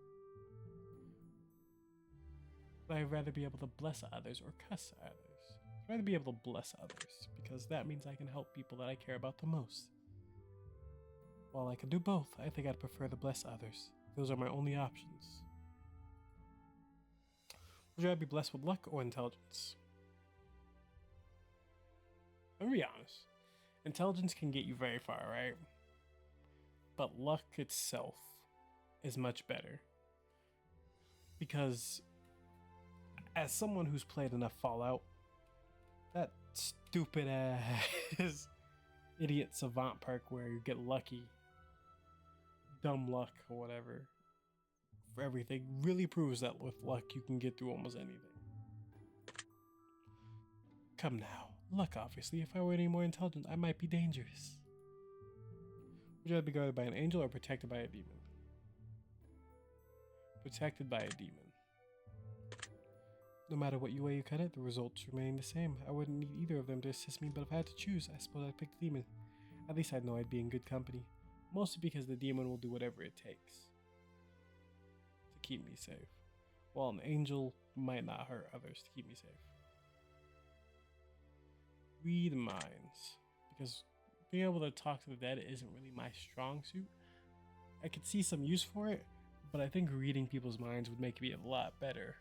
But I'd rather be able to bless others or cuss others. I'd rather be able to bless others, because that means I can help people that I care about the most. While I can do both, I think I'd prefer to bless others. Those are my only options. Would you rather be blessed with luck or intelligence? I'm gonna be honest. Intelligence can get you very far, right? But luck itself is much better. Because as someone who's played enough Fallout, that stupid ass idiot savant perk where you get lucky, dumb luck or whatever, for everything really proves that with luck you can get through almost anything. Come now, luck obviously. If I were any more intelligent, I might be dangerous. Would you rather be guarded by an angel or protected by a demon? Protected by a demon. No matter what way you cut it, the results remain the same. I wouldn't need either of them to assist me, but if I had to choose, I suppose I'd pick the demon. At least I'd know I'd be in good company. Mostly because the demon will do whatever it takes to keep me safe, while an angel might not hurt others to keep me safe. Read minds. Because being able to talk to the dead isn't really my strong suit. I could see some use for it, but I think reading people's minds would make me a lot better.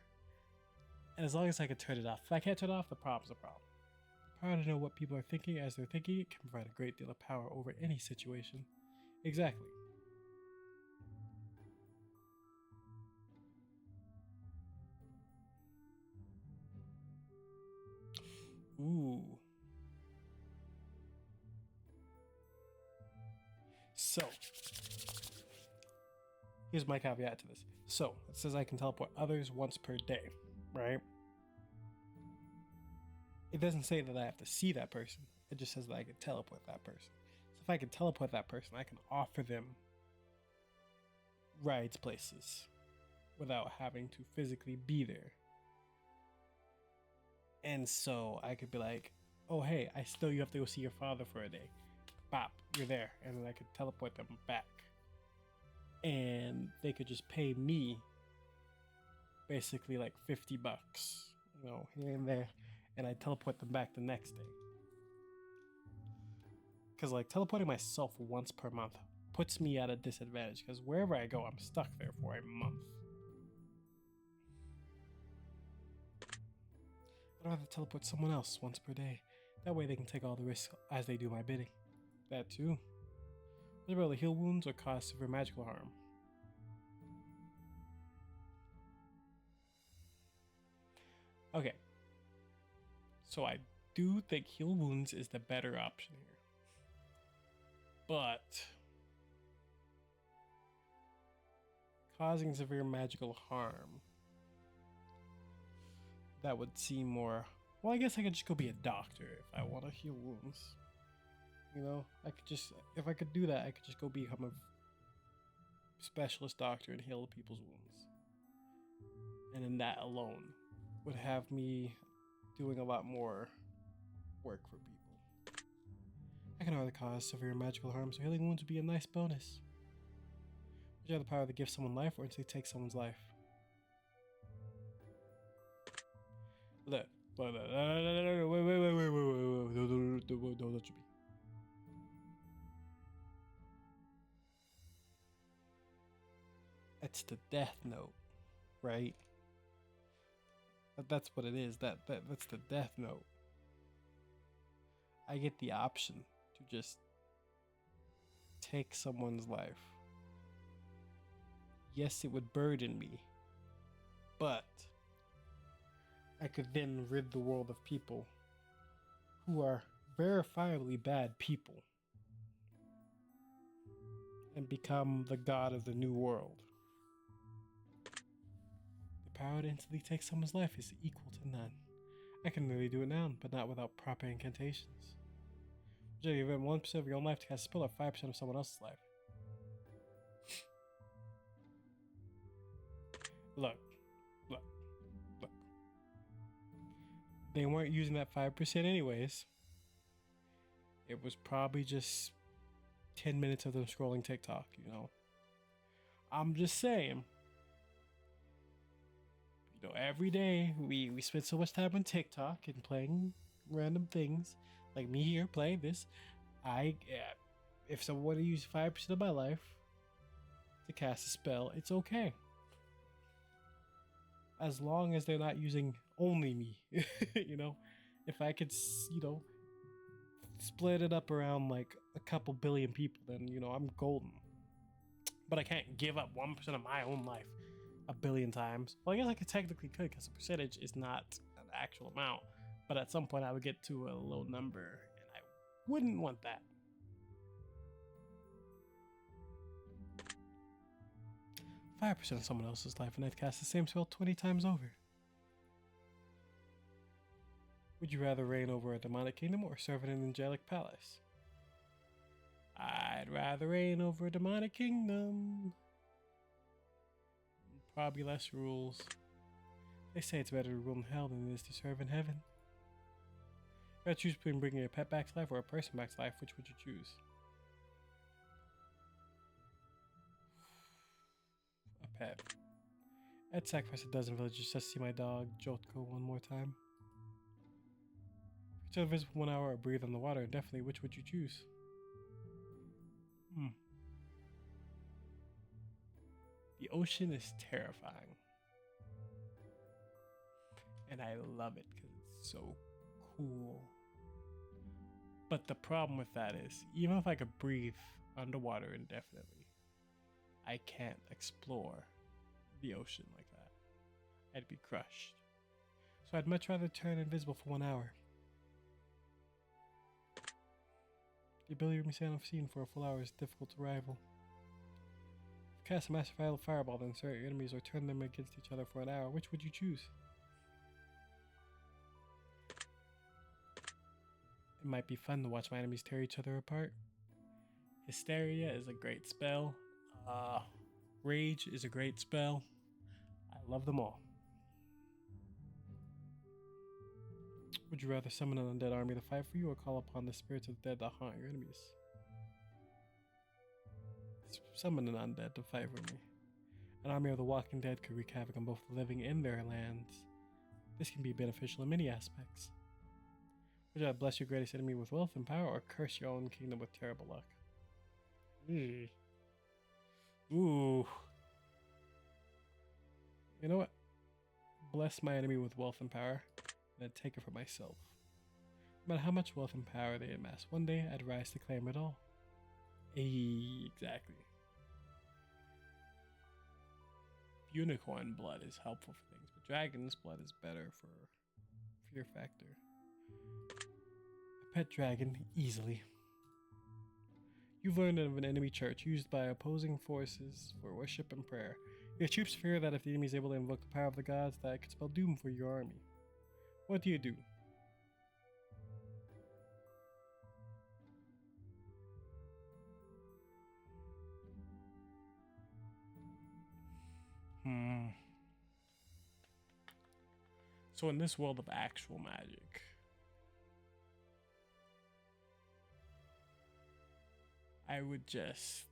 And as long as I can turn it off. If I can't turn it off, the problem's a problem. The power to know what people are thinking as they're thinking it can provide a great deal of power over any situation. Exactly. Ooh. So, here's my caveat to this. So, it says I can teleport others once per day, right? It doesn't say that I have to see that person. It just says that I can teleport that person. So if I can teleport that person, I can offer them rides places without having to physically be there. And so I could be like, oh, hey, you have to go see your father for a day. Bop, you're there. And then I could teleport them back. And they could just pay me basically like $50, here and there. And I teleport them back the next day. Because like teleporting myself once per month puts me at a disadvantage because wherever I go, I'm stuck there for a month. I'd rather teleport someone else once per day. That way they can take all the risks as they do my bidding. That too. What about heal wounds or cause severe magical harm? Okay. So I do think heal wounds is the better option here. But causing severe magical harm, that would seem more... Well, I guess I could just go be a doctor if I want to heal wounds. I could just... If I could do that, I could just go become a specialist doctor and heal people's wounds. And then that alone would have me doing a lot more work for people. I can either cause severe magical harm, so healing wounds would be a nice bonus. Would you have the power to give someone life or instantly take someone's life? Look. Wait, don't touch me. It's the death note, right? That's what it is. That's the death note. I get the option to just take someone's life. Yes, it would burden me, but I could then rid the world of people who are verifiably bad people and become the god of the new world. The power to instantly take someone's life is equal to none. I can really do it now, but not without proper incantations. Would you give 1% of your own life to cast a spell or 5% of someone else's life? Look. They weren't using that 5% anyways. It was probably just 10 minutes of them scrolling TikTok, I'm just saying. Every day we spend so much time on TikTok and playing random things. Like me here playing this. If someone were to use 5% of my life to cast a spell, it's okay. As long as they're not using only me, if I could, split it up around like a couple billion people, then, I'm golden. But I can't give up 1% of my own life a billion times. Well, I guess I could technically could because the percentage is not an actual amount. But at some point I would get to a low number and I wouldn't want that. 5% of someone else's life and I'd cast the same spell 20 times over. Would you rather reign over a demonic kingdom or serve in an angelic palace? I'd rather reign over a demonic kingdom. Probably less rules. They say it's better to rule in hell than it is to serve in heaven. If you had to choose between bringing a pet back to life or a person back to life, which would you choose? A pet. I'd sacrifice a dozen villages just to see my dog, Jotko, one more time. If you visit for 1 hour or breathe on the water indefinitely, which would you choose? The ocean is terrifying. And I love it because it's so cool. But the problem with that is, even if I could breathe underwater indefinitely, I can't explore the ocean like that. I'd be crushed. So I'd much rather turn invisible for 1 hour. The ability to remain unseen for a full hour is difficult to rival. Cast a massive fireball, then stare at your enemies or turn them against each other for an hour. Which would you choose? It might be fun to watch my enemies tear each other apart. Hysteria is a great spell. Rage is a great spell. I love them all. Would you rather summon an undead army to fight for you or call upon the spirits of the dead to haunt your enemies? Summon an undead to fight for me. An army of the walking dead could wreak havoc on both the living and their lands. This can be beneficial in many aspects. Would you bless your greatest enemy with wealth and power or curse your own kingdom with terrible luck? Ooh. You know what? Bless my enemy with wealth and power, and then take it for myself. No matter how much wealth and power they amass, one day I'd rise to claim it all. Exactly. Unicorn blood is helpful for things, but dragon's blood is better for fear factor. A pet dragon, easily. You've learned of an enemy church used by opposing forces for worship and prayer. Your troops fear that if the enemy is able to invoke the power of the gods, that it could spell doom for your army. What do you do? So in this world of actual magic, I would just...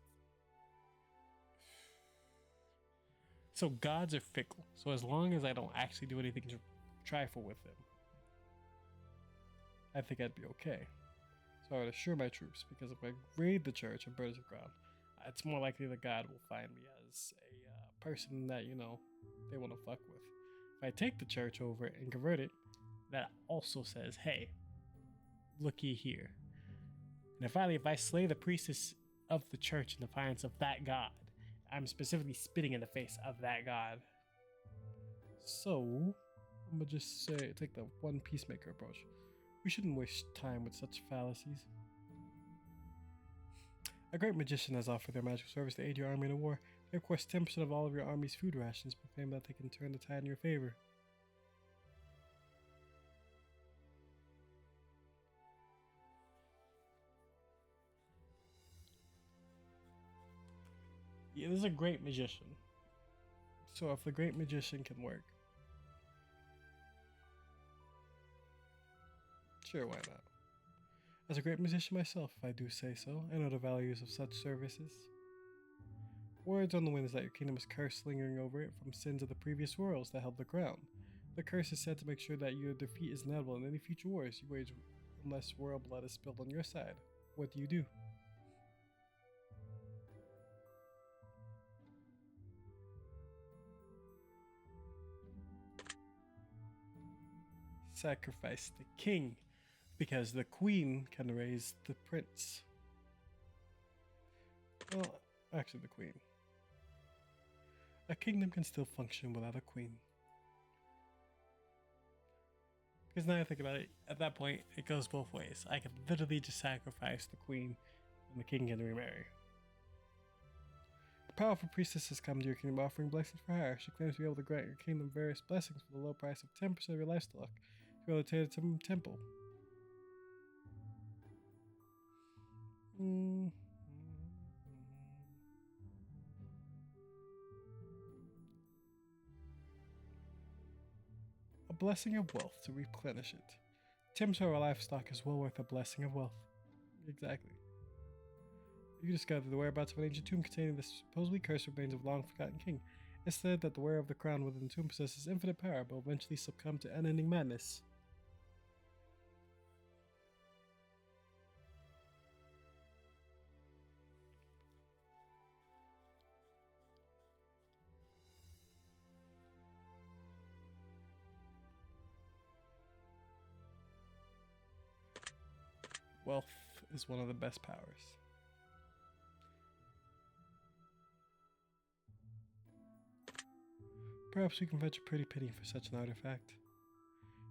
So gods are fickle. So as long as I don't actually do anything to trifle with them, I think I'd be okay. So I would assure my troops, because if I raid the church and burn it to the ground, it's more likely that God will find me as a person that, you know, they want to fuck with. If I take the church over and convert it, that also says, hey, looky here. And finally, if I slay the priestess of the church in defiance of that god, I'm specifically spitting in the face of that god. So, I'm gonna just say, take the one peacemaker approach. We shouldn't waste time with such fallacies. A great magician has offered their magical service to aid your army in a war. They of course 10% of all of your army's food rations, but claim that they can turn the tide in your favor. Yeah, this is a great magician. So if the great magician can work, sure, why not? As a great musician myself, if I do say so, I know the values of such services. Words on the wind is that your kingdom is cursed, lingering over it from sins of the previous worlds that held the crown. The curse is said to make sure that your defeat is inevitable in any future wars you wage unless royal blood is spilled on your side. What do you do? Sacrifice the king, because the queen can raise the prince. Well, actually the queen. A kingdom can still function without a queen. Because now I think about it, at that point, it goes both ways. I could literally just sacrifice the queen and the king can remarry. A powerful priestess has come to your kingdom offering blessings for her. She claims to be able to grant your kingdom various blessings for the low price of 10% of your livestock to be able to take it to the temple. A blessing of wealth to replenish it. 10% of our livestock is well worth a blessing of wealth. Exactly. You discovered the whereabouts of an ancient tomb containing the supposedly cursed remains of a long-forgotten king. It's said that the wearer of the crown within the tomb possesses infinite power, but will eventually succumb to unending madness. Wealth is one of the best powers. Perhaps we can fetch a pretty penny for such an artifact.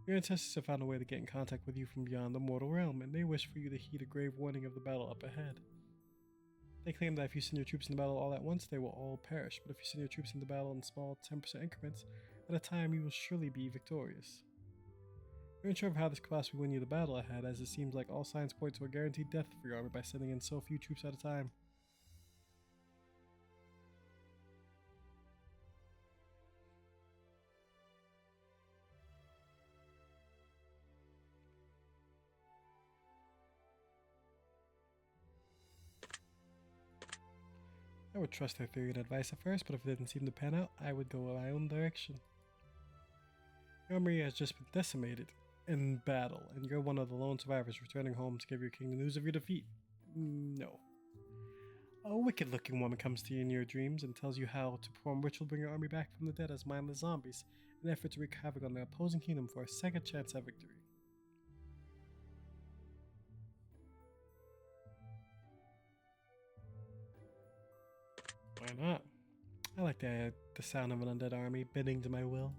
Your ancestors have found a way to get in contact with you from beyond the mortal realm, and they wish for you to heed a grave warning of the battle up ahead. They claim that if you send your troops into battle all at once, they will all perish, but if you send your troops into battle in small 10% increments at a time, you will surely be victorious. You're unsure of how this could possibly win you the battle ahead, as it seems like all signs point to a guaranteed death for your army by sending in so few troops at a time. I would trust their theory and advice at first, but if it didn't seem to pan out, I would go my own direction. Your army has just been decimated in battle, and you're one of the lone survivors returning home to give your king the news of your defeat. No. A wicked-looking woman comes to you in your dreams and tells you how to perform ritual to bring your army back from the dead as mindless zombies, in an effort to wreak havoc on the opposing kingdom for a second chance at victory. Why not? I like the sound of an undead army bending to my will.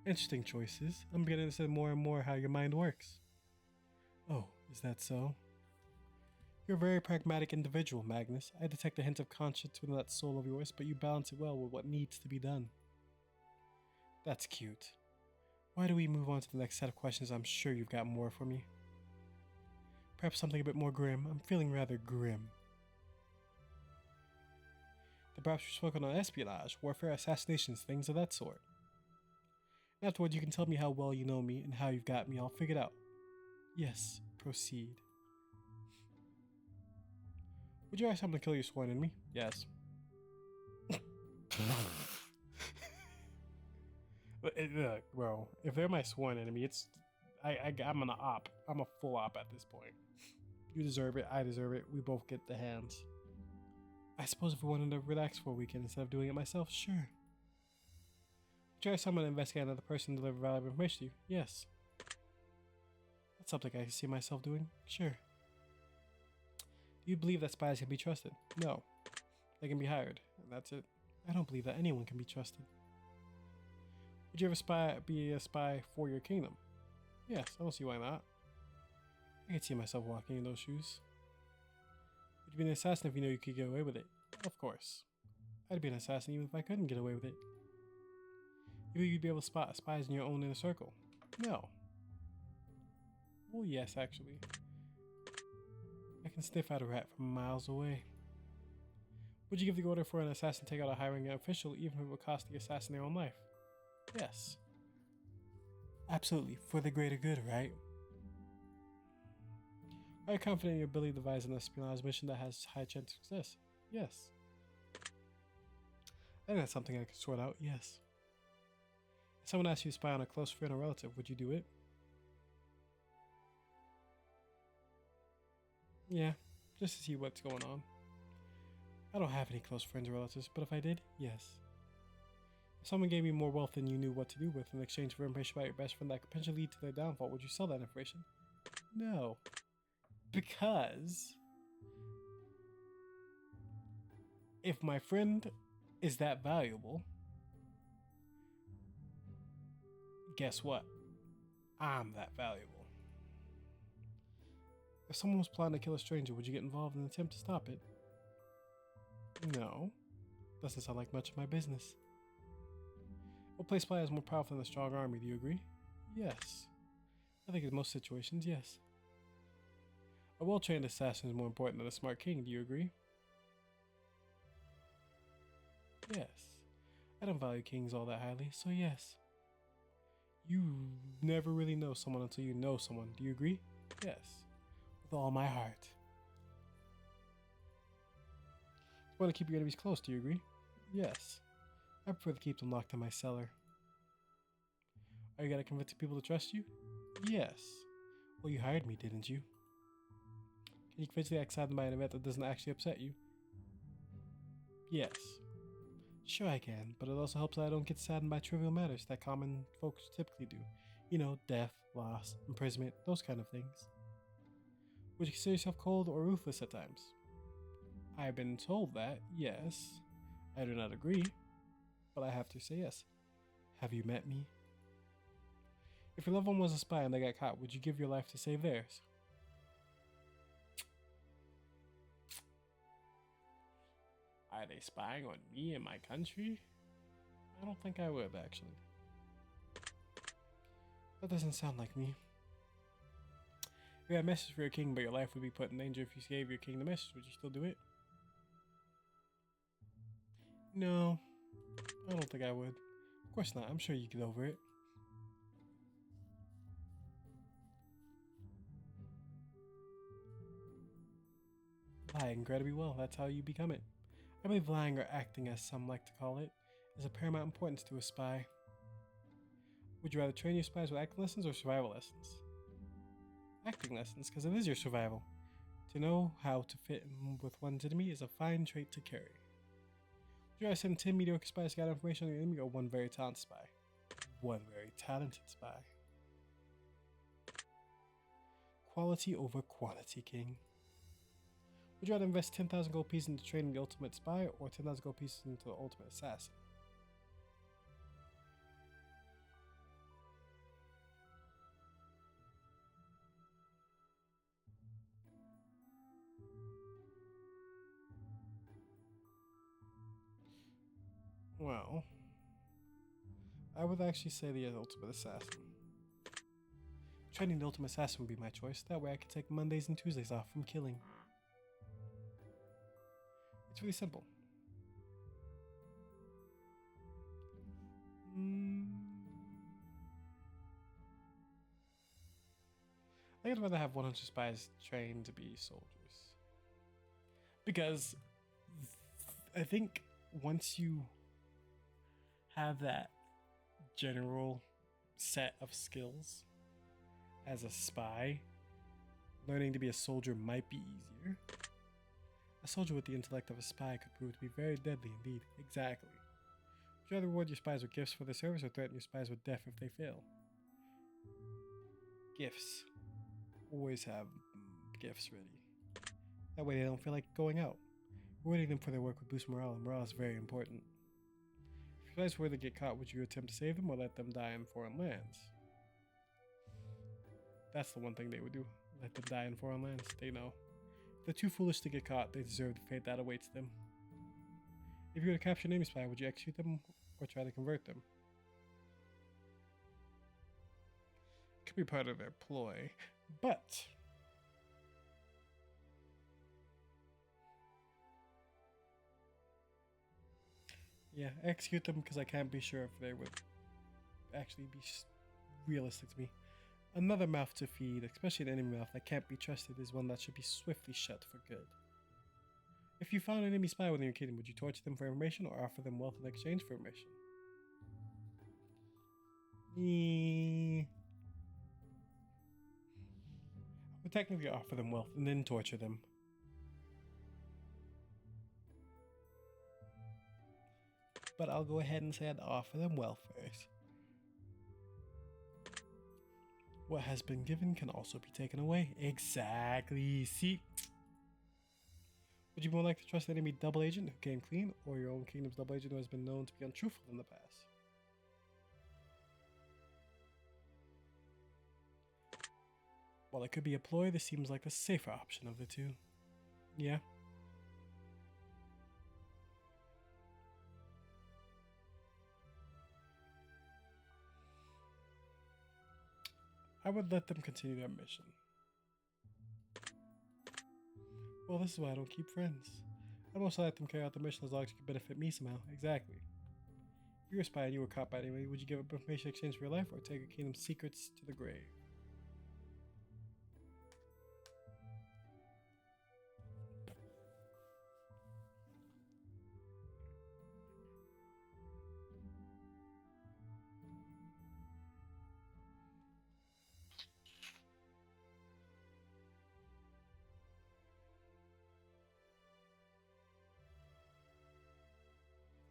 Interesting choices. I'm beginning to see more and more how your mind works. Oh, is that so? You're a very pragmatic individual, Magnus. I detect a hint of conscience within that soul of yours, but you balance it well with what needs to be done. That's cute. Why do we move on to the next set of questions? I'm sure you've got more for me. Perhaps something a bit more grim. I'm feeling rather grim. Perhaps we've spoken on espionage, warfare, assassinations, things of that sort. And afterwards, you can tell me how well you know me and how you've got me all figured out. Yes, proceed. Would you ask someone to kill your sworn enemy? Yes. Look, bro, if they're my sworn enemy, I'm an op. I'm a full op at this point. You deserve it. I deserve it. We both get the hands. I suppose if we wanted to relax for a weekend instead of doing it myself, sure. Would you ask someone to investigate another person and deliver valuable information to you? Yes. That's something I can see myself doing? Sure. Do you believe that spies can be trusted? No. They can be hired, and that's it. I don't believe that anyone can be trusted. Would you ever be a spy for your kingdom? Yes, I don't see why not. I can see myself walking in those shoes. Would you be an assassin if you knew you could get away with it? Of course. I'd be an assassin even if I couldn't get away with it. You think you'd be able to spot spies in your own inner circle? No. Well, yes, actually. I can sniff out a rat from miles away. Would you give the order for an assassin to take out a high-ranking official even if it would cost the assassin their own life? Yes. Absolutely, for the greater good, right? Are you confident in your ability to devise an espionage mission that has high chance of success? Yes. I think that's something I could sort out, yes. If someone asked you to spy on a close friend or relative, would you do it? Yeah, just to see what's going on. I don't have any close friends or relatives, but if I did, yes. If someone gave me more wealth than you knew what to do with in exchange for information about your best friend that could potentially lead to their downfall, would you sell that information? No. Because if my friend is that valuable, guess what? I'm that valuable. If someone was plotting to kill a stranger, would you get involved in an attempt to stop it? No. Doesn't sound like much of my business. What place spy is more powerful than a strong army, do you agree? Yes. I think in most situations, yes. A well-trained assassin is more important than a smart king, do you agree? Yes. I don't value kings all that highly, so yes. You never really know someone until you know someone, do you agree? Yes. With all my heart. You want to keep your enemies close, do you agree? Yes. I prefer to keep them locked in my cellar. Are you gonna convince people to trust you? Yes. Well, you hired me, didn't you? Can you convince me to act saddened by an event that doesn't actually upset you? Yes. Sure I can, but it also helps that I don't get saddened by trivial matters that common folks typically do. You know, death, loss, imprisonment, those kind of things. Would you consider yourself cold or ruthless at times? I've been told that, yes. I do not agree, but I have to say yes. Have you met me? If your loved one was a spy and they got caught, would you give your life to save theirs? Are they spying on me and my country? I don't think I would, actually. That doesn't sound like me. If you had a message for your king, but your life would be put in danger if you gave your king the message, would you still do it? No, I don't think I would. Of course not. I'm sure you get over it. Lie incredibly well. That's how you become it. I believe lying, or acting as some like to call it, is of paramount importance to a spy. Would you rather train your spies with acting lessons or survival lessons? Acting lessons, because it is your survival. To know how to fit in with one's enemy is a fine trait to carry. Would you rather send 10 mediocre spies to gather information on your enemy or one very talented spy? One very talented spy. Quality over quantity, King. Would you rather invest 10,000 gold pieces into training the ultimate spy or 10,000 gold pieces into the ultimate assassin? Well, I would actually say the ultimate assassin. Training the ultimate assassin would be my choice. That way I could take Mondays and Tuesdays off from killing. It's really simple. I think I'd rather have 100 spies trained to be soldiers. Because I think once you have that general set of skills as a spy, learning to be a soldier might be easier. A soldier with the intellect of a spy could prove to be very deadly indeed. Exactly. Would you rather reward your spies with gifts for their service or threaten your spies with death if they fail? Gifts. Always have gifts ready. That way they don't feel like going out. Rewarding them for their work would boost morale, and morale is very important. If your spies were to get caught, would you attempt to save them or let them die in foreign lands? That's the one thing they would do. Let them die in foreign lands. They know. If they're too foolish to get caught, they deserve the fate that awaits them. If you were to capture an enemy spy, would you execute them or try to convert them? It could be part of their ploy, but yeah, execute them because I can't be sure if they would actually be realistic to me. Another mouth to feed, especially an enemy mouth that can't be trusted, is one that should be swiftly shut for good. If you found an enemy spy within your kingdom, would you torture them for information or offer them wealth in exchange for information? I would technically offer them wealth and then torture them. But I'll go ahead and say I'd offer them wealth first. What has been given can also be taken away. Exactly. See? Would you more like to trust an enemy double agent who came clean, or your own kingdom's double agent who has been known to be untruthful in the past? While it could be a ploy, this seems like the safer option of the two. Yeah. I would let them continue their mission. Well, this is why I don't keep friends. I'd also let them carry out the mission as long as it could benefit me somehow. Exactly. If you were a spy and you were caught by anybody, would you give up information in exchange for your life or take your kingdom's secrets to the grave?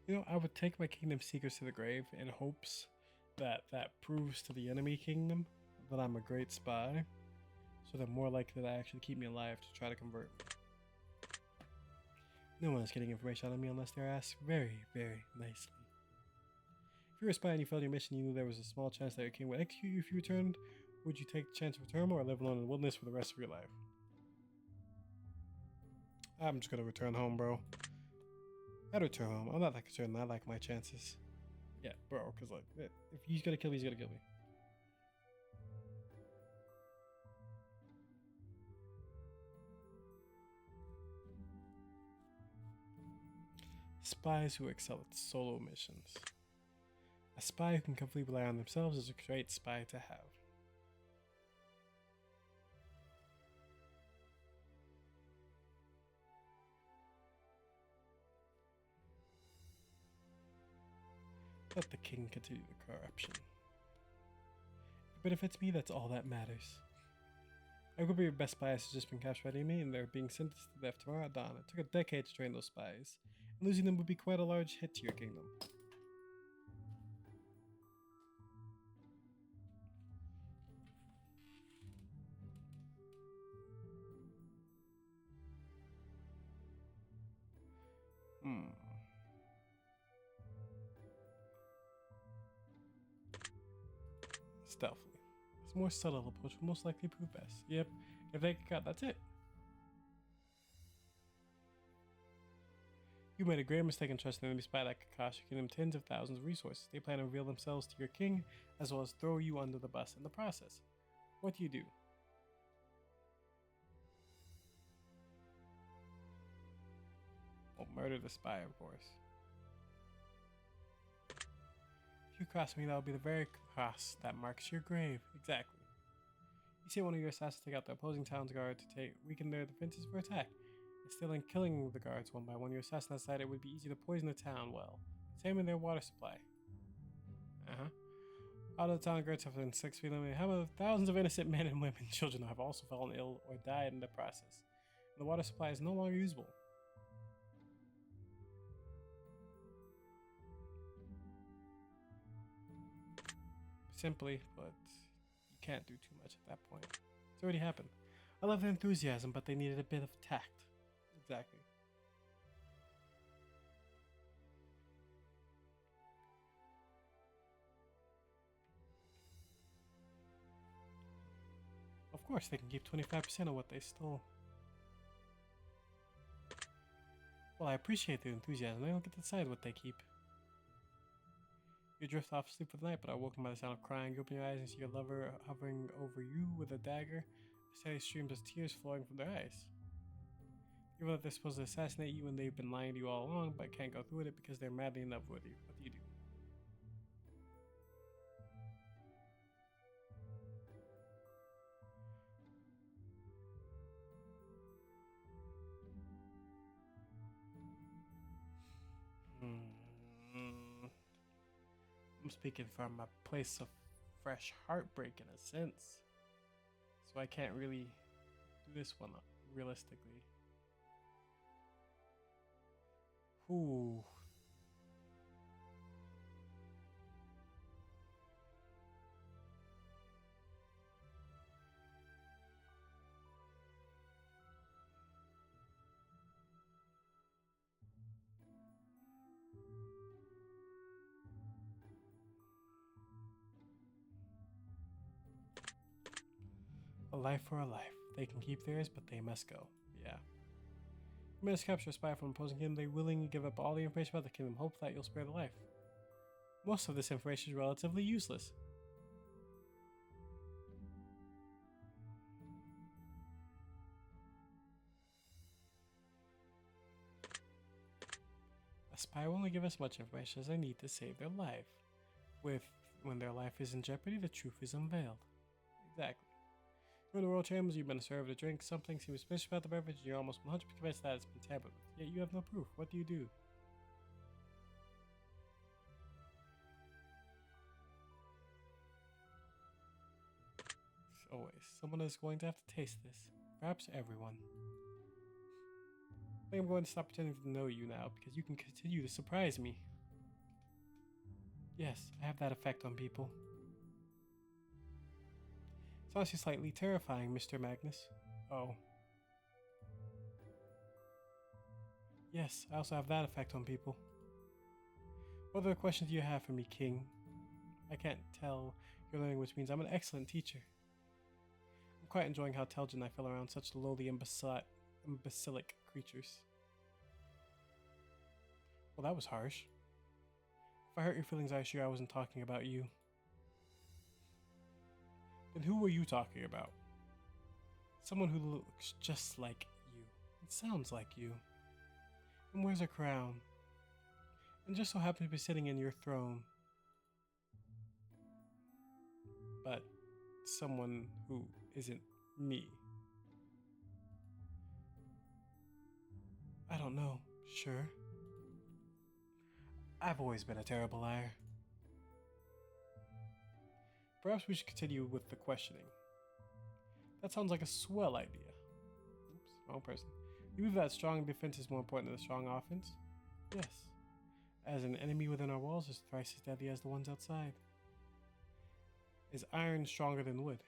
You know, I would take my kingdom's secrets to the grave in hopes that that proves to the enemy kingdom that I'm a great spy, so they're more likely to actually keep me alive to try to convert me. No one is getting information out of me unless they're asked very, very nicely. If you were a spy and you failed your mission, you knew there was a small chance that your king would execute you if you returned. Would you take the chance of return or live alone in the wilderness for the rest of your life? I'm just gonna return home, bro. I'd return home. I'm not that concerned. I like my chances. Yeah, bro, because like, if he's gonna kill me, he's gonna kill me. Spies who excel at solo missions. A spy who can completely rely on themselves is a great spy to have. Let the king continue the corruption. If it benefits me, that's all that matters. I hope your best spies has just been captured by me and they're being sentenced to death tomorrow at dawn. It took a decade to train those spies, and losing them would be quite a large hit to your kingdom. Stealthily. This more subtle approach will most likely prove best. Yep, if they get caught, that's it. You made a grave mistake in trusting an enemy spy that could cost your kingdom tens of thousands of resources. They plan to reveal themselves to your king, as well as throw you under the bus in the process. What do you do? Well, murder the spy, of course. If you cross me, that will be the very cross that marks your grave. Exactly. You see one of your assassins take out the opposing town's guard to weaken their defenses for attack. Instead of killing the guards one by one, your assassin decided it would be easy to poison the town well, same in their water supply. Out of the town guards have been 6 feet eliminated. How about thousands of innocent men and women and children have also fallen ill or died in the process? And the water supply is no longer usable. Simply, but you can't do too much at that point. It's already happened. I love their enthusiasm, but they needed a bit of tact. Exactly. Of course, they can keep 25% of what they stole. Well, I appreciate their enthusiasm. They don't get to decide what they keep. You drift off asleep for the night, but are woken by the sound of crying. You open your eyes and see your lover hovering over you with a dagger. Steady streams of tears flowing from their eyes. You know that they're supposed to assassinate you and they've been lying to you all along, but can't go through with it because they're madly in love with you. What do you do? I'm speaking from a place of fresh heartbreak in a sense. So I can't really do this one realistically. Ooh. A life for a life. They can keep theirs, but they must go. Yeah. You must capture a spy from opposing kingdom. They're willing to give up all the information about the kingdom, hope that you'll spare the life. Most of this information is relatively useless. A spy will only give us much information as they need to save their life. When their life is in jeopardy, the truth is unveiled. Exactly. You're in the royal chambers, you've been served a drink, something seems suspicious about the beverage, and you're almost 100% convinced that it's been tampered with. Yet you have no proof. What do you do? Always. Someone is going to have to taste this. Perhaps everyone. I think I'm going to stop pretending to know you now, because you can continue to surprise me. Yes, I have that effect on people. It's honestly slightly terrifying, Mr. Magnus. Oh. Yes, I also have that effect on people. What other questions do you have for me, King? I can't tell you're learning, which means I'm an excellent teacher. I'm quite enjoying how intelligent I feel around such lowly imbecilic creatures. Well, that was harsh. If I hurt your feelings, I assure I wasn't talking about you. Then who were you talking about? Someone who looks just like you. It sounds like you. And wears a crown. And just so happens to be sitting in your throne. But someone who isn't me. I don't know. Sure. I've always been a terrible liar. Perhaps we should continue with the questioning. That sounds like a swell idea. Oops, wrong person. You believe that strong defense is more important than a strong offense? Yes. As an enemy within our walls is thrice as deadly as the ones outside. Is iron stronger than wood?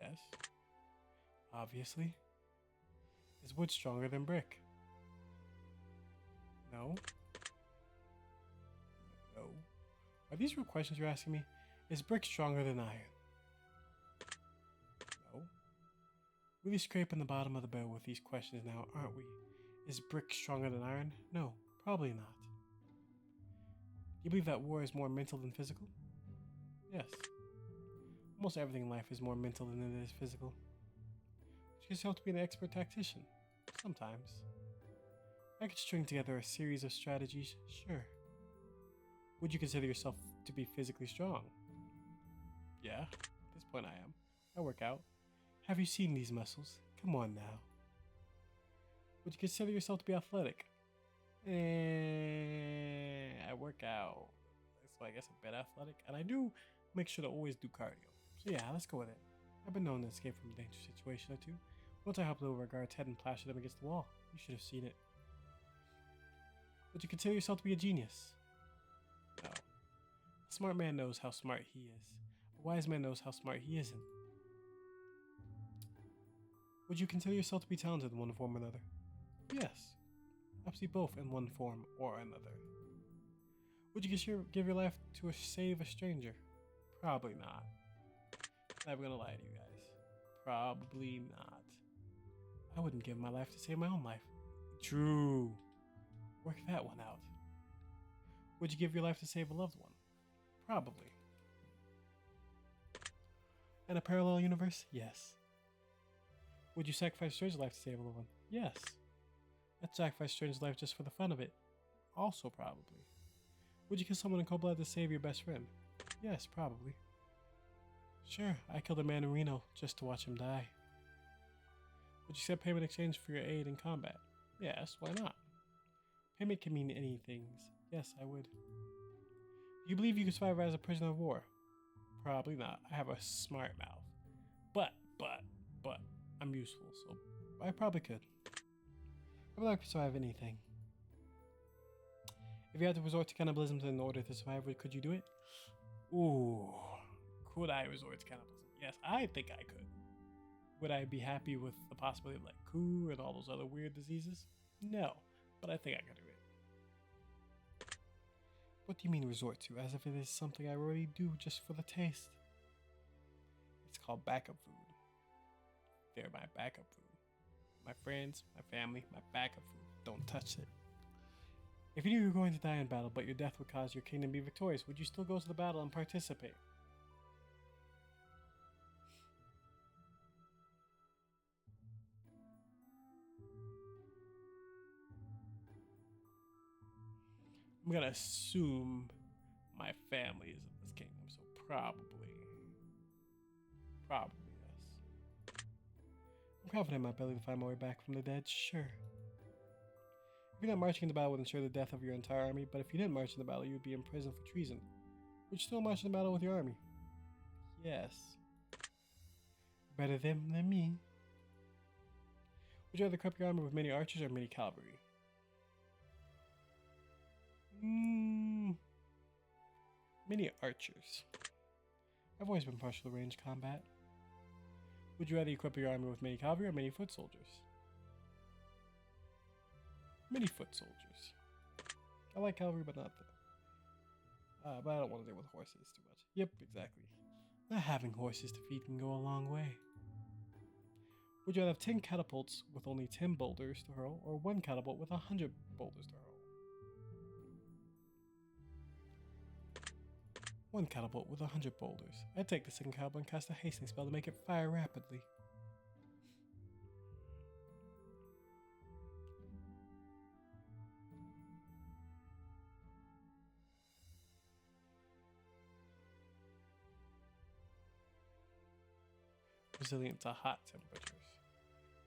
Yes. Obviously. Is wood stronger than brick? No. No. Are these real questions you're asking me? Is brick stronger than iron? No. Really scraping the bottom of the barrel with these questions now, aren't we? Is brick stronger than iron? No, probably not. Do you believe that war is more mental than physical? Yes. Almost everything in life is more mental than it is physical. You just have to be an expert tactician. Sometimes. I could string together a series of strategies, sure. Would you consider yourself to be physically strong? Yeah, at this point I am. I work out. Have you seen these muscles? Come on now. Would you consider yourself to be athletic? I work out. So I guess a bit athletic. And I do make sure to always do cardio. So yeah, let's go with it. I've been known to escape from a dangerous situation or two. Once I helped over a guard's head and plastered him against the wall. You should have seen it. Would you consider yourself to be a genius? No. A smart man knows how smart he is. A wise man knows how smart he isn't. Would you consider yourself to be talented in one form or another? Yes. Absolutely both in one form or another. Would you give your life to save a stranger? Probably not. I'm gonna lie to you guys. Probably not. I wouldn't give my life to save my own life. True. Work that one out. Would you give your life to save a loved one? Probably. In a parallel universe? Yes. Would you sacrifice a stranger's life to save a loved one? Yes. I'd sacrifice a stranger's life just for the fun of it. Also probably. Would you kill someone in cold blood to save your best friend? Yes, probably. Sure, I killed a man in Reno just to watch him die. Would you accept payment in exchange for your aid in combat? Yes, why not? Payment can mean anything. Yes, I would. Do you believe you could survive as a prisoner of war? Probably not. I have a smart mouth. But, I'm useful, so I probably could. I would like to survive anything. If you had to resort to cannibalism in order to survive, could you do it? Ooh. Could I resort to cannibalism? Yes, I think I could. Would I be happy with the possibility of like coup and all those other weird diseases? No, but I think I could do it. What do you mean resort to? As if it is something I already do just for the taste. It's called backup food. They're my backup food. My friends, my family, my backup food. Don't touch it. If you knew you were going to die in battle, but your death would cause your kingdom to be victorious, would you still go to the battle and participate? I'm gonna assume my family is in this kingdom, so probably yes. I'm confident in my ability to find my way back from the dead, sure. If you're not marching into battle would ensure the death of your entire army, but if you didn't march into battle, you would be imprisoned for treason. Would you still march into battle with your army? Yes. Better them than me. Would you rather equip your army with many archers or many cavalry? Many archers. I've always been partial to range combat. Would you rather equip your army with many cavalry or many foot soldiers? Many foot soldiers. I like cavalry, but not the. But I don't want to deal with horses too much. Yep, exactly. Not having horses to feed can go a long way. Would you rather have 10 catapults with only 10 boulders to hurl, or 1 catapult with 100 boulders to hurl? 1 catapult with 100 boulders. I'd take the second catapult and cast a hastening spell to make it fire rapidly. Resilient to hot temperatures.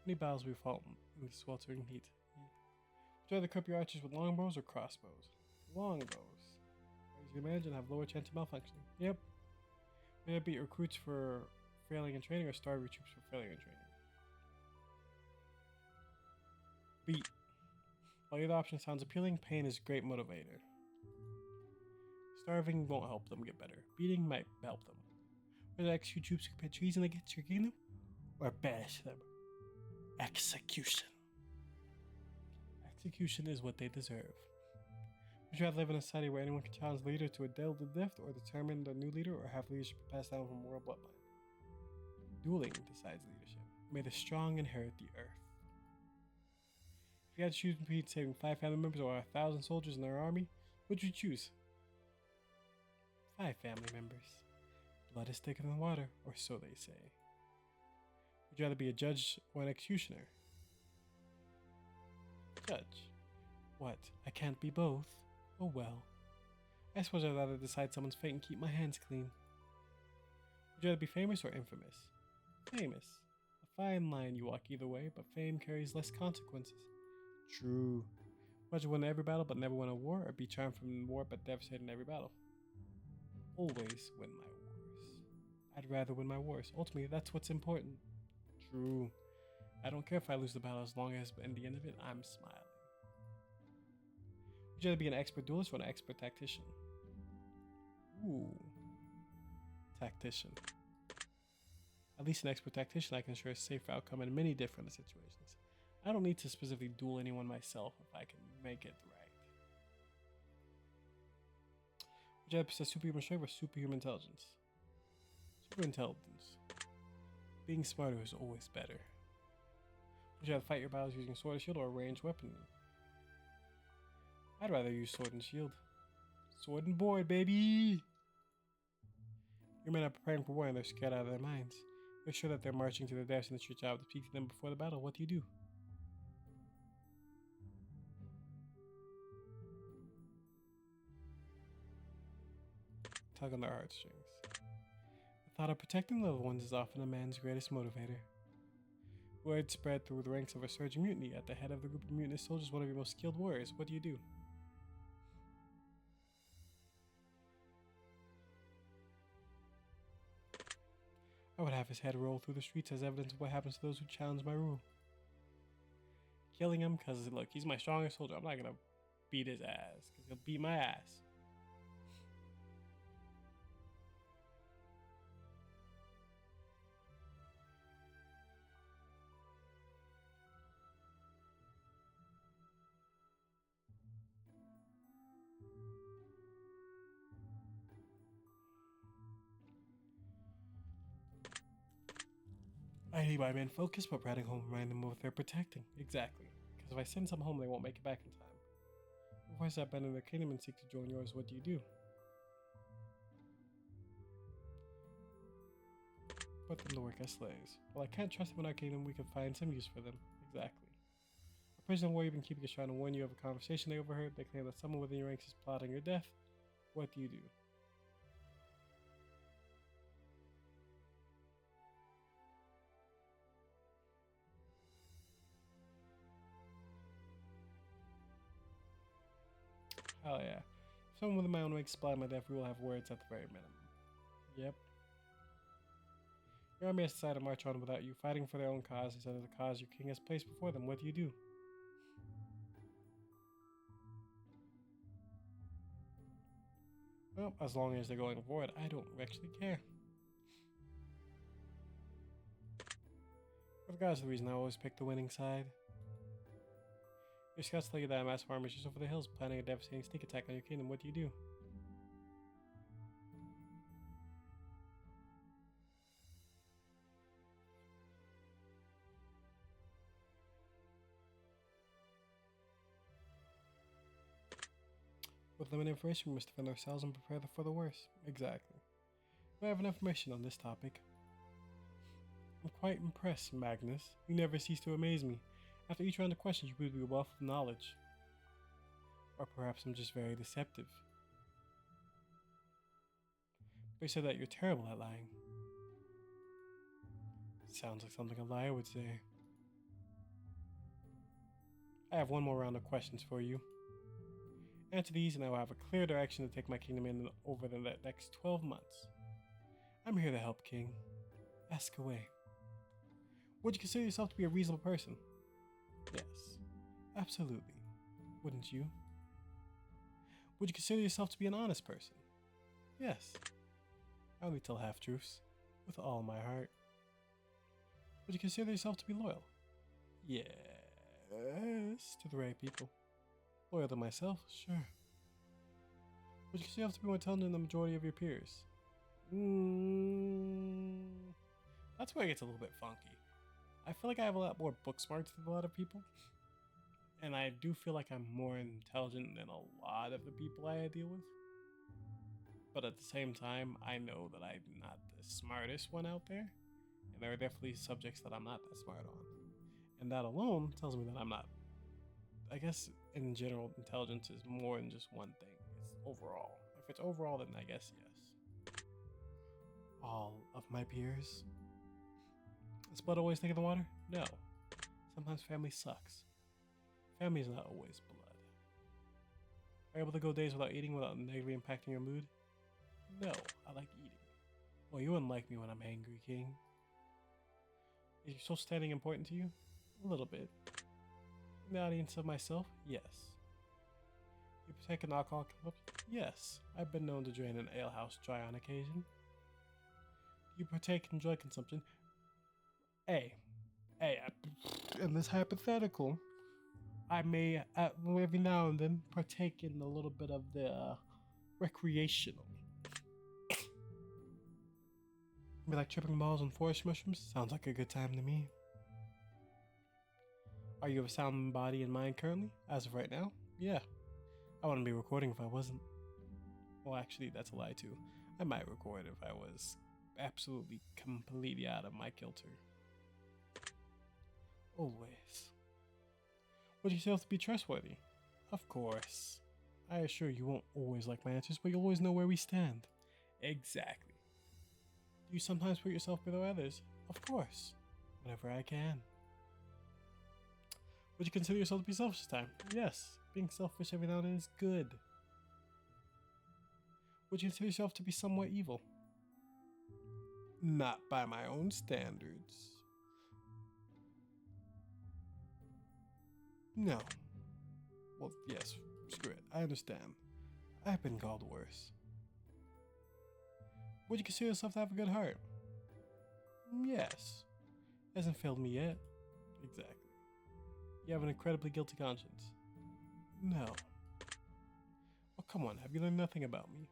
Many battles we fought in the sweltering heat. Would you rather equip your archers with longbows or crossbows? Longbows. As you can imagine, have lower chance of malfunctioning. Yep. May I beat recruits for failing in training or starve your troops for failing in training? Beat. While either option sounds appealing, pain is a great motivator. Starving won't help them get better. Beating might help them. Whether execute troops who commit treason against your kingdom, or banish them. Execution. Execution is what they deserve. Would you rather live in a society where anyone can challenge the leader to a deadly death, or determine the new leader, or have leadership passed down from royal bloodline? Dueling decides leadership. May the strong inherit the earth. If you had to choose between saving 5 family members or 1,000 soldiers in their army, what would you choose? 5 family members. Blood is thicker than water, or so they say. Would you rather be a judge or an executioner? Judge. What? I can't be both? Oh well. I suppose I'd rather decide someone's fate and keep my hands clean. Would you rather be famous or infamous? Famous. A fine line you walk either way, but fame carries less consequences. True. Would you win every battle but never win a war, or be charmed from war but devastated in every battle? Always win my wars. I'd rather win my wars. Ultimately, that's what's important. True. I don't care if I lose the battle as long as in the end of it, I'm smiling. Would you rather be an expert duelist or an expert tactician? Ooh. Tactician. At least an expert tactician I can ensure a safe outcome in many different situations. I don't need to specifically duel anyone myself if I can make it right. Would you rather possess superhuman strength or superhuman intelligence? Super intelligence. Being smarter is always better. Would you rather fight your battles using sword or shield or a ranged weapon? I'd rather use sword and shield. Sword and board, baby! Your men are preparing for war and they're scared out of their minds. They're sure that they're marching to their deaths in the streets out to speak to them before the battle. What do you do? Tug on their heartstrings. The thought of protecting loved ones is often a man's greatest motivator. Word spread through the ranks of a surging mutiny. At the head of the group of mutinous soldiers, one of your most skilled warriors. What do you do? I would have his head roll through the streets as evidence of what happens to those who challenge my rule. Killing him because, look, he's my strongest soldier. I'm not going to beat his ass because he'll beat my ass. I need my men focused, but riding home remind them of what they're protecting. Exactly. Because if I send some home, they won't make it back in time. Before I abandon their kingdom and seek to join yours, what do? Put them to work as slaves. Well, I can't trust them in our kingdom, we can find some use for them. Exactly. A prisoner warrior been keeping us trying to warn you of a conversation they overheard. They claim that someone within your ranks is plotting your death. What do? Hell yeah. If someone within my own ranks is plotting my death, we will have words at the very minimum. Yep. Your army has decided to march on without you, fighting for their own cause instead of the cause your king has placed before them. What do? Well, as long as they're going forward, I don't actually care. With regards to the reason I always pick the winning side. Your scouts tell you that a massive army is just over the hills, planning a devastating sneak attack on your kingdom. What do? With limited information, we must defend ourselves and prepare for the worst. Exactly. We have enough information on this topic. I'm quite impressed, Magnus. You never cease to amaze me. After each round of questions, you prove to be a wealth of knowledge. Or perhaps I'm just very deceptive. They said that you're terrible at lying. Sounds like something a liar would say. I have one more round of questions for you. Answer these and I will have a clear direction to take my kingdom in over the next 12 months. I'm here to help, King. Ask away. Would you consider yourself to be a reasonable person? Yes, absolutely. Wouldn't you? Would you consider yourself to be an honest person? Yes. I only tell half-truths, with all my heart. Would you consider yourself to be loyal? Yes, to the right people. Loyal to myself? Sure. Would you consider yourself to be more intelligent than the majority of your peers? That's where it gets a little bit funky. I feel like I have a lot more book smarts than a lot of people. And I do feel like I'm more intelligent than a lot of the people I deal with. But at the same time, I know that I'm not the smartest one out there. And there are definitely subjects that I'm not that smart on. And that alone tells me that I'm not. I guess in general, intelligence is more than just one thing. It's overall. If it's overall, then I guess yes. All of my peers? Is blood always thick in the water? No. Sometimes family sucks. Family is not always blood. Are you able to go days without eating without negatively impacting your mood? No, I like eating. Well, you wouldn't like me when I'm angry, King. Is your social standing important to you? A little bit. In the audience of myself? Yes. You partake in alcohol clubs? Yes. I've been known to drain an alehouse dry on occasion. You partake in drug consumption? Hey, in this hypothetical, I may every now and then partake in a little bit of the recreational. Be like tripping balls and forest mushrooms? Sounds like a good time to me. Are you of a sound body and mind currently? As of right now? Yeah. I wouldn't be recording if I wasn't. Well, actually, that's a lie too. I might record if I was absolutely completely out of my kilter. Always. Would you say to be trustworthy? Of course. I assure you won't always like my answers, but you'll always know where we stand. Exactly. Do you sometimes put yourself below others? Of course. Whenever I can. Would you consider yourself to be selfish this time? Yes. Being selfish every now and then is good. Would you consider yourself to be somewhat evil? Not by my own standards. No. Well, yes, screw it. I understand. I've been called worse. Would you consider yourself to have a good heart? Yes. Hasn't failed me yet. Exactly. You have an incredibly guilty conscience. No. Oh, come on. Have you learned nothing about me?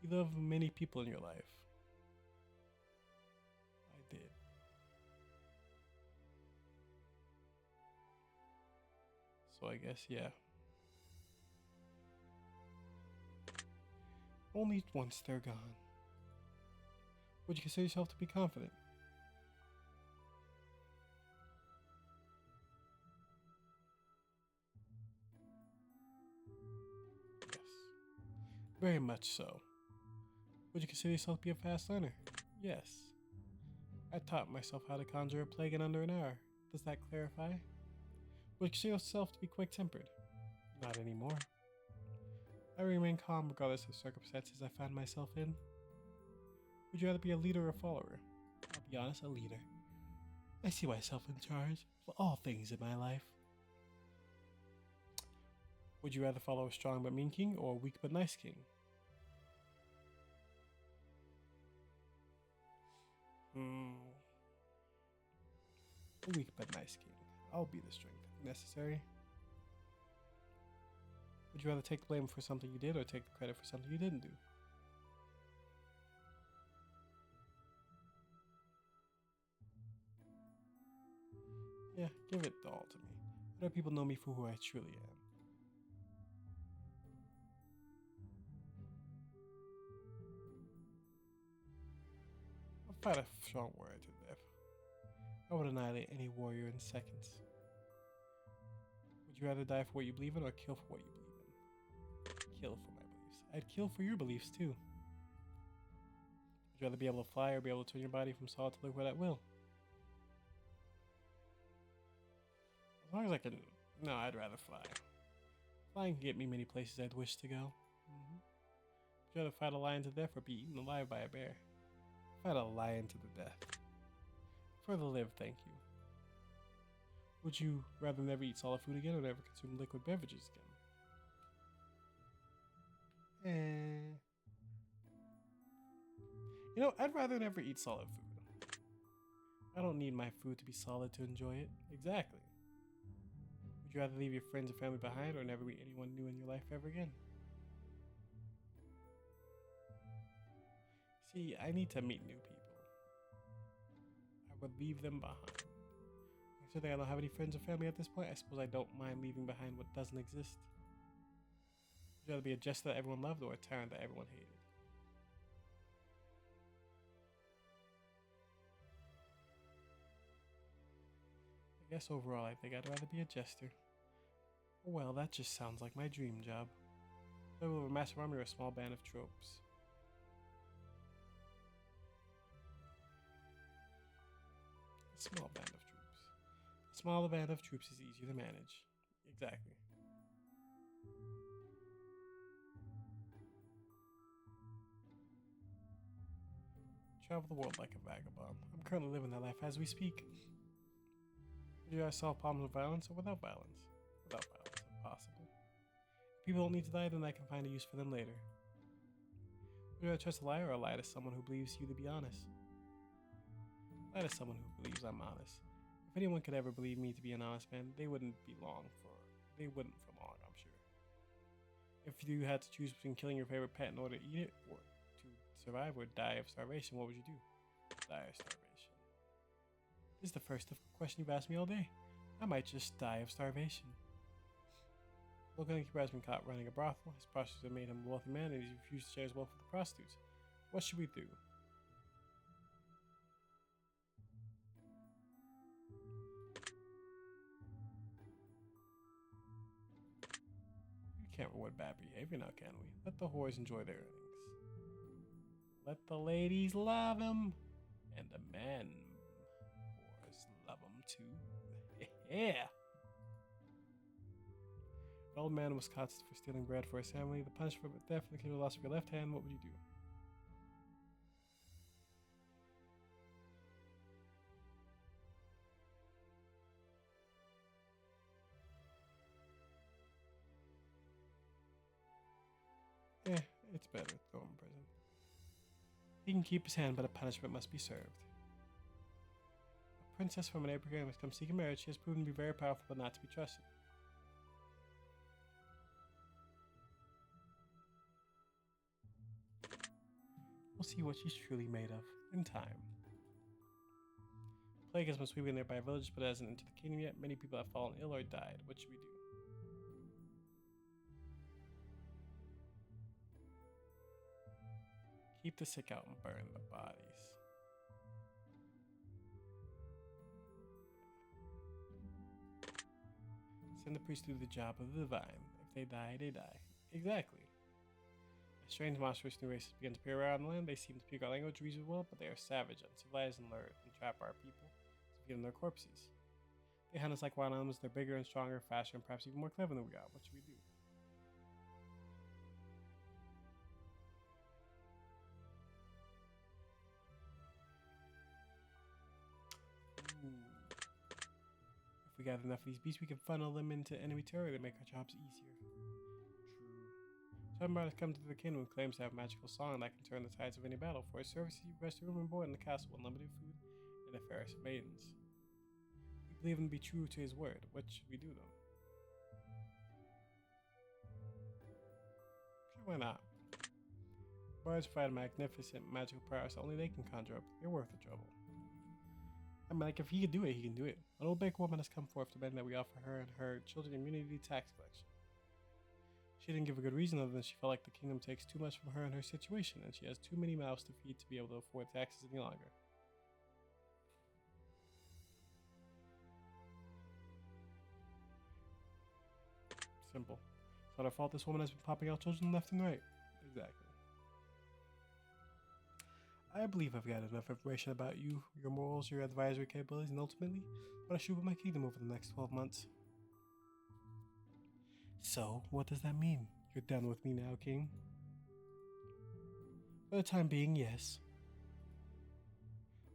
You love many people in your life. I did. So I guess, yeah. Only once they're gone. Would you consider yourself to be confident? Yes. Very much so. Would you consider yourself to be a fast learner? Yes. I taught myself how to conjure a plague in under an hour. Does that clarify? Would you consider yourself to be quick-tempered? Not anymore. I remain calm regardless of circumstances I find myself in. Would you rather be a leader or a follower? I'll be honest, a leader. I see myself in charge of all things in my life. Would you rather follow a strong but mean king or a weak but nice king? A weak but nice king. I'll be the strength if necessary. Would you rather take the blame for something you did or take the credit for something you didn't do? Yeah, give it all to me. Let people know me for who I truly am. I'll fight a strong warrior to death. I would annihilate any warrior in seconds. Would you rather die for what you believe in or kill for what you believe in? Kill for my beliefs. I'd kill for your beliefs too. Would you rather be able to fly or be able to turn your body from solid to liquid at will? As long as I can. No, I'd rather fly. Flying can get me many places I'd wish to go. Would you rather fight a lion to death or be eaten alive by a bear? Fight a lion to the death. For the live, thank you. Would you rather never eat solid food again or never consume liquid beverages again? You know, I'd rather never eat solid food. I don't need my food to be solid to enjoy it. Exactly. Would you rather leave your friends and family behind or never meet anyone new in your life ever again? See, I need to meet new people. I would leave them behind. Considering I don't have any friends or family at this point, I suppose I don't mind leaving behind what doesn't exist. Would you rather be a jester that everyone loved or a tyrant that everyone hated? I guess overall I think I'd rather be a jester. Well, that just sounds like my dream job. Level of a massive army or a small band of tropes. A small band of troops. A smaller band of troops is easier to manage. Exactly. Travel the world like a vagabond. I'm currently living that life as we speak. Would you guys solve problems with violence or without violence? Without violence, if possible. If people don't need to die, then I can find a use for them later. Would you rather trust a liar or lie to someone who believes you to be honest? Lie to someone who believes I'm honest. If anyone could ever believe me to be an honest man, they wouldn't for long, I'm sure. If you had to choose between killing your favorite pet in order to eat it, or to survive, or die of starvation, what would you do? Die of starvation. This is the first difficult question you've asked me all day. I might just die of starvation. Local innkeeper has been caught running a brothel. His prostitutes have made him a wealthy man, and he's refused to share his wealth with the prostitutes. What should we do? We can't reward bad behavior now, can we? Let the whores enjoy their earnings. Let the ladies love him. And the men, whores, love him too. Yeah. An old man was caught for stealing bread for his family. The punishment of death for the loss of your left hand. What would you do? It's better. Throw him in prison. He can keep his hand, but a punishment must be served. A princess from an Abraham has come seeking marriage. She has proven to be very powerful, but not to be trusted. We'll see what she's truly made of in time. Plague has been sweeping nearby village, but hasn't entered the kingdom yet. Many people have fallen ill or died. What should we do? Keep the sick out and burn the bodies. Send the priest to do the job of the divine. If they die, they die. Exactly. As strange monstrous new races begin to appear around the land, they seem to speak our language reasonably well, but they are savage, uncivilized, and lure and trap our people to feed on their corpses. They hunt us like wild animals. They're bigger and stronger, faster, and perhaps even more clever than we are. What should we do? Ooh. If we gather enough of these beasts, we can funnel them into enemy territory to make our jobs easier. True. Somebody has come to the kingdom and claims to have a magical song that can turn the tides of any battle. For his service, he rests room and board in the castle with unlimited food and the fairest maidens. We believe him to be true to his word. What should we do, though? Sure, why not? Bards provide a magnificent magical prowess only they can conjure up. They're worth the trouble. I mean, like, if he can do it, he can do it. An old big woman has come forth to demand that we offer her and her children immunity tax collection. She didn't give a good reason other than she felt like the kingdom takes too much from her and her situation, and she has too many mouths to feed to be able to afford taxes any longer. Simple. It's not our fault this woman has been popping out children left and right. Exactly. I believe I've got enough information about you, your morals, your advisory capabilities, and ultimately what I should with my kingdom over the next 12 months. So, what does that mean? You're done with me now, King? For the time being, yes.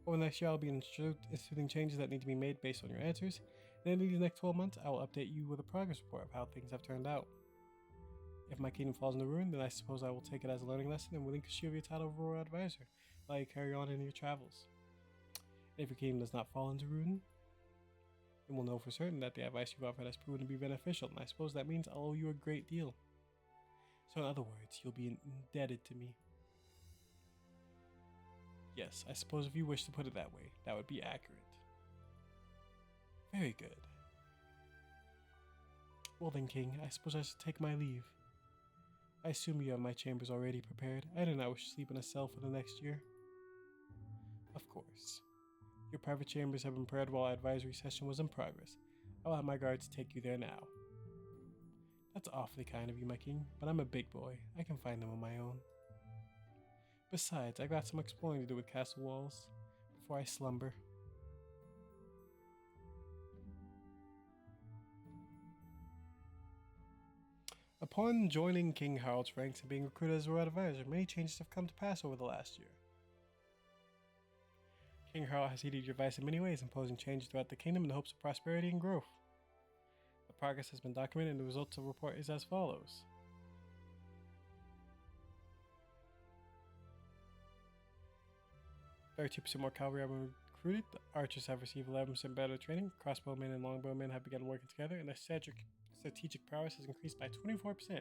Over the next year, I'll be instituting changes that need to be made based on your answers, and in these next 12 months, I will update you with a progress report of how things have turned out. If my kingdom falls into ruin, then I suppose I will take it as a learning lesson and relinquish you of your title of royal advisor, while you carry on in your travels. And if your kingdom does not fall into ruin, then we'll know for certain that the advice you've offered has proven to be beneficial, and I suppose that means I'll owe you a great deal. So in other words, you'll be indebted to me. Yes, I suppose if you wish to put it that way, that would be accurate. Very good. Well then, King, I suppose I should take my leave. I assume you have my chambers already prepared. I do not wish to sleep in a cell for the next year. Of course. Your private chambers have been prepared while our advisory session was in progress. I will have my guards take you there now. That's awfully kind of you, my king, but I'm a big boy. I can find them on my own. Besides, I got some exploring to do with castle walls before I slumber. Upon joining King Harold's ranks and being recruited as a royal advisor, many changes have come to pass over the last year. King Harold has heeded your advice in many ways, imposing changes throughout the kingdom in the hopes of prosperity and growth. The progress has been documented, and the results of the report is as follows. 32% more cavalry have been recruited. The archers have received 11% better training. Crossbowmen and longbowmen have begun working together, and their strategic prowess has increased by 24%.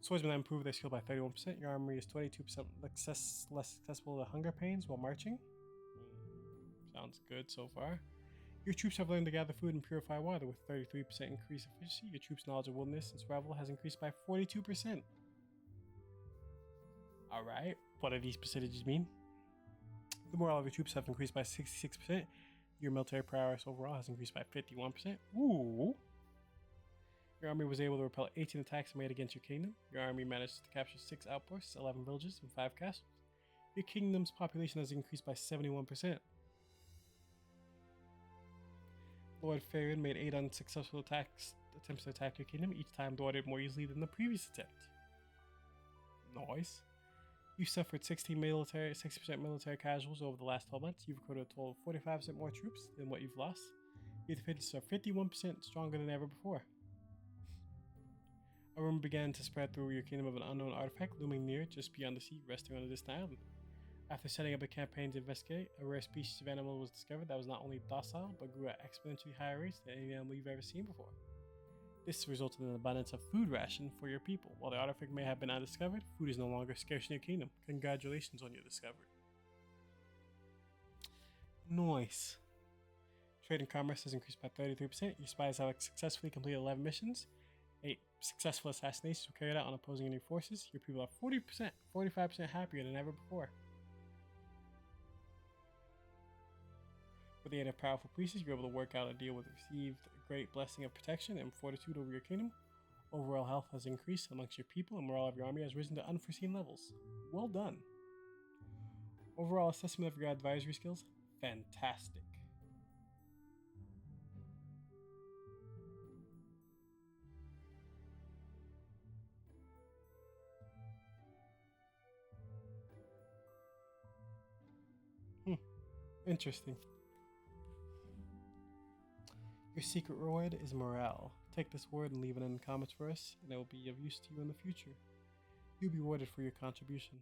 Swordsmen have improved their skill by 31%. Your armory is 22% less successful to hunger pains while marching. Sounds good so far. Your troops have learned to gather food and purify water with 33% increased efficiency. Your troops' knowledge of wilderness and survival has increased by 42%. Alright, what do these percentages mean? The morale of your troops have increased by 66%. Your military prowess overall has increased by 51%. Ooh. Your army was able to repel 18 attacks made against your kingdom. Your army managed to capture 6 outposts, 11 villages, and 5 castles. Your kingdom's population has increased by 71%. Lord Farron made 8 unsuccessful attempts to attack your kingdom, each time thwarted more easily than the previous attempt. Nice. You suffered 60% military casualties over the last 12 months. You've recruited a total of 45% more troops than what you've lost. Your defenses are 51% stronger than ever before. A rumor began to spread through your kingdom of an unknown artifact looming near, just beyond the sea, resting on a distant island. After setting up a campaign to investigate, a rare species of animal was discovered that was not only docile, but grew at exponentially higher rates than any animal you've ever seen before. This resulted in an abundance of food ration for your people. While the artifact may have been undiscovered, food is no longer scarce in your kingdom. Congratulations on your discovery. Nice. Trade and commerce has increased by 33%. Your spies have successfully completed 11 missions. 8 successful assassinations were carried out on opposing enemy forces, your people are 40%, 45% happier than ever before. With the aid of powerful priests, you're able to work out a deal with received a great blessing of protection and fortitude over your kingdom. Overall health has increased amongst your people, and morale of your army has risen to unforeseen levels. Well done. Overall assessment of your advisory skills, fantastic. Interesting. Your secret reward is morale. Take this word and leave it in the comments for us, and it will be of use to you in the future. You'll be rewarded for your contribution.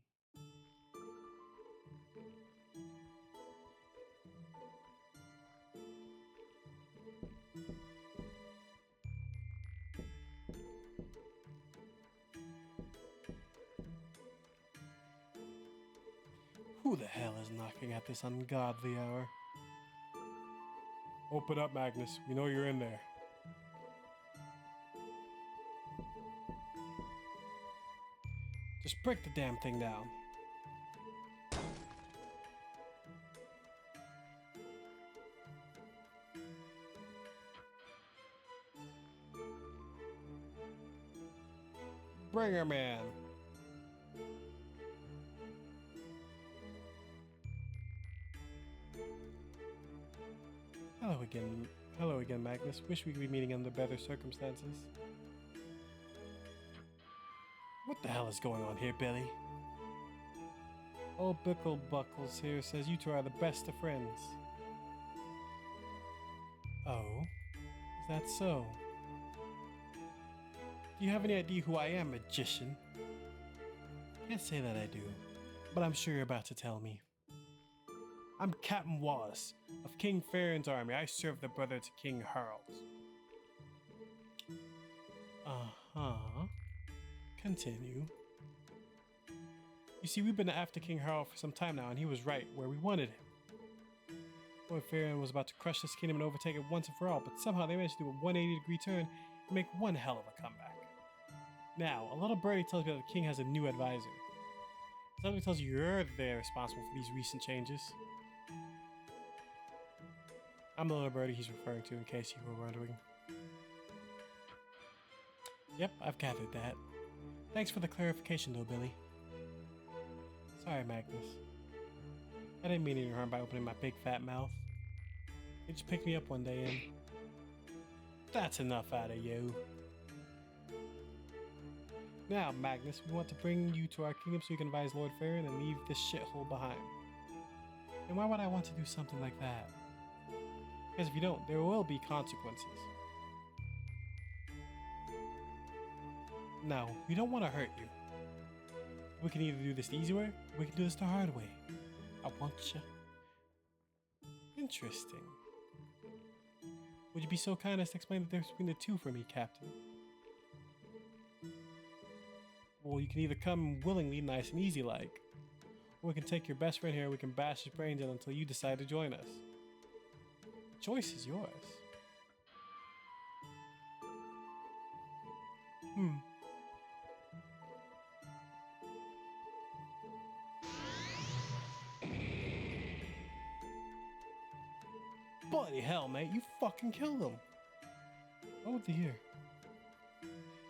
Who the hell is knocking at this ungodly hour? Open up, Magnus. We know you're in there. Just break the damn thing down. Bring her, man. Hello again, Magnus. Wish we could be meeting under better circumstances. What the hell is going on here, Billy? Old Bickle Buckles here says you two are the best of friends. Oh, is that so? Do you have any idea who I am, magician? Can't say that I do, but I'm sure you're about to tell me. I'm Captain Wallace of King Farron's army. I serve the brother to King Harold. Uh-huh. Continue. You see, we've been after King Harold for some time now, and he was right where we wanted him. Lord Farron was about to crush this kingdom and overtake it once and for all, but somehow they managed to do a 180-degree turn and make one hell of a comeback. Now, a little birdie tells me that the king has a new advisor. Somebody tells you you're there responsible for these recent changes. I'm the little birdie he's referring to, in case you were wondering. Yep, I've gathered that. Thanks for the clarification, though, Billy. Sorry, Magnus. I didn't mean any harm by opening my big fat mouth. You just picked me up one day and... That's enough out of you. Now, Magnus, we want to bring you to our kingdom so you can advise Lord Farron and leave this shithole behind. And why would I want to do something like that? Because if you don't, there will be consequences. No, we don't want to hurt you. We can either do this the easy way, or we can do this the hard way. I want you. Interesting. Would you be so kind as to explain the difference between the two for me, Captain? Well, you can either come willingly, nice and easy like, or we can take your best friend here and we can bash his brains in until you decide to join us. The choice is yours. Bloody hell, mate, you fucking killed him. Oh dear.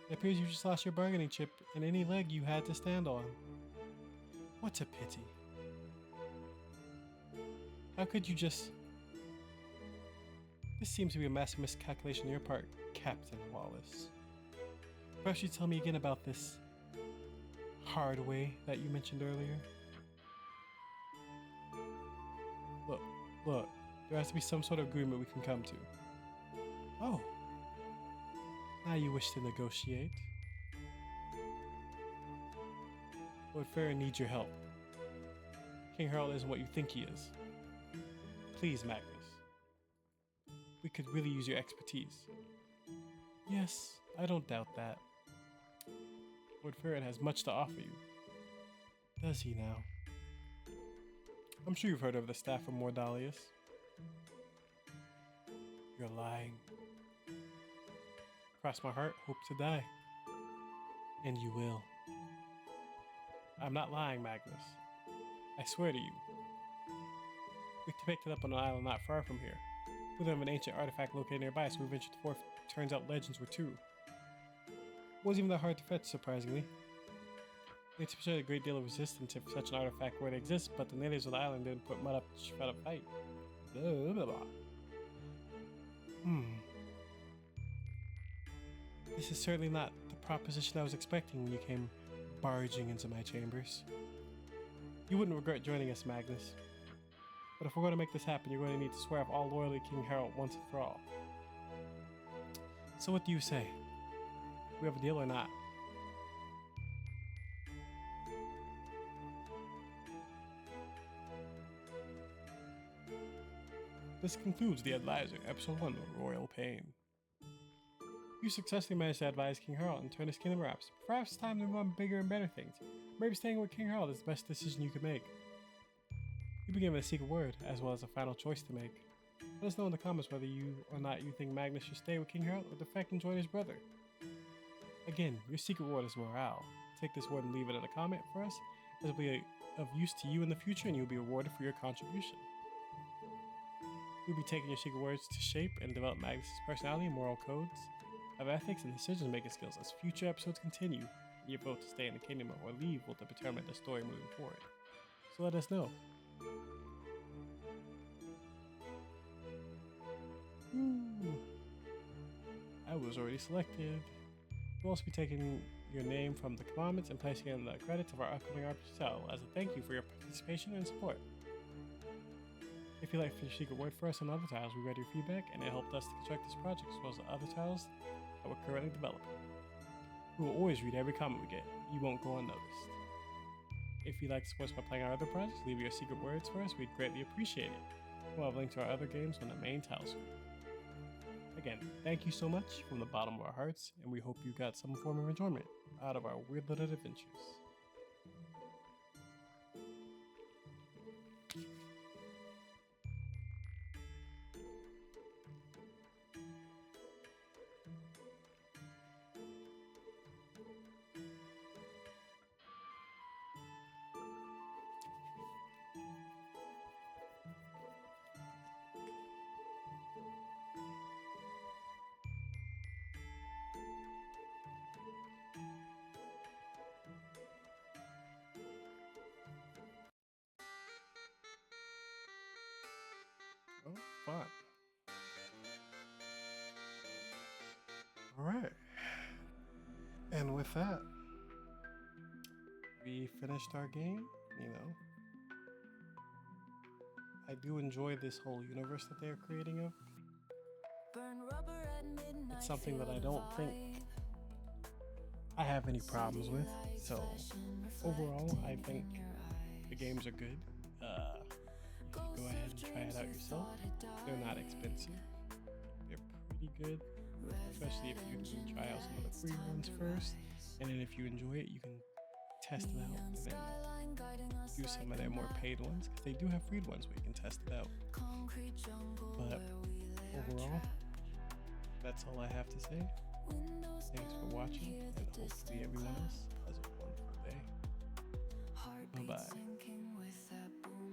It appears you just lost your bargaining chip and any leg you had to stand on. What a pity. How could you just... This seems to be a massive miscalculation on your part, Captain Wallace. Perhaps you tell me again about this hard way that you mentioned earlier? Look, there has to be some sort of agreement we can come to. Oh. Now you wish to negotiate. Lord Farron needs your help. King Harold isn't what you think he is. Please, Magnus. We could really use your expertise. Yes, I don't doubt that. Lord Farron has much to offer you. Does he now? I'm sure you've heard of the staff of Mordalius. You're lying. Cross my heart, hope to die. And you will. I'm not lying, Magnus. I swear to you. We picked it up on an island not far from here. We have an ancient artifact located nearby, so we ventured forth. Turns out legends were true. It wasn't even that hard to fetch, surprisingly. We anticipate a great deal of resistance if such an artifact were to exist, but the natives of the island didn't put mud up to shut up fight. Blah, blah, blah. This is certainly not the proposition I was expecting when you came barging into my chambers. You wouldn't regret joining us, Magnus. But if we're going to make this happen, you're going to need to swear off all loyalty to King Harold once and for all. So what do you say? Do we have a deal or not? This concludes the Advisor, Episode 1 of Royal Pain. You successfully managed to advise King Harold and turn his kingdom around. Perhaps it's time to run bigger and better things. Maybe staying with King Harold is the best decision you could make. You've been given a secret word, as well as a final choice to make. Let us know in the comments whether you or not you think Magnus should stay with King Harold or defect and join his brother. Again, your secret word is morale. Take this word and leave it in a comment for us. This will be of use to you in the future, and you'll be rewarded for your contribution. We'll be taking your secret words to shape and develop Magnus' personality and moral codes of ethics and decision-making skills as future episodes continue. Your vote to stay in the kingdom or leave will determine the story moving forward. So let us know. Ooh. I was already selected. We'll also be taking your name from the comments and placing it in the credits of our upcoming RPG title as a thank you for your participation and support. If you'd like to finish secret word for us on other titles, we read your feedback and it helped us to construct this project as well as the other titles that we're currently developing. We will always read every comment we get. You won't go unnoticed. If you'd like to support us by playing our other projects, leave your secret words for us. We'd greatly appreciate it. We'll have links to our other games on the main title screen. Again, thank you so much from the bottom of our hearts, and we hope you got some form of enjoyment out of our weird little adventures. Oh, fun. Alright. And with that, we finished our game, you know. I do enjoy this whole universe that they're creating of. It's something that I don't think I have any problems with. So overall, I think the games are good. You should go ahead and try it out yourself. They're not expensive. They're pretty good, especially if you can try out some of the free ones first. And then if you enjoy it, you can test it out and then do some of their more paid ones, because they do have free ones where you can test it out. But overall, that's all I have to say. Thanks for watching, and hopefully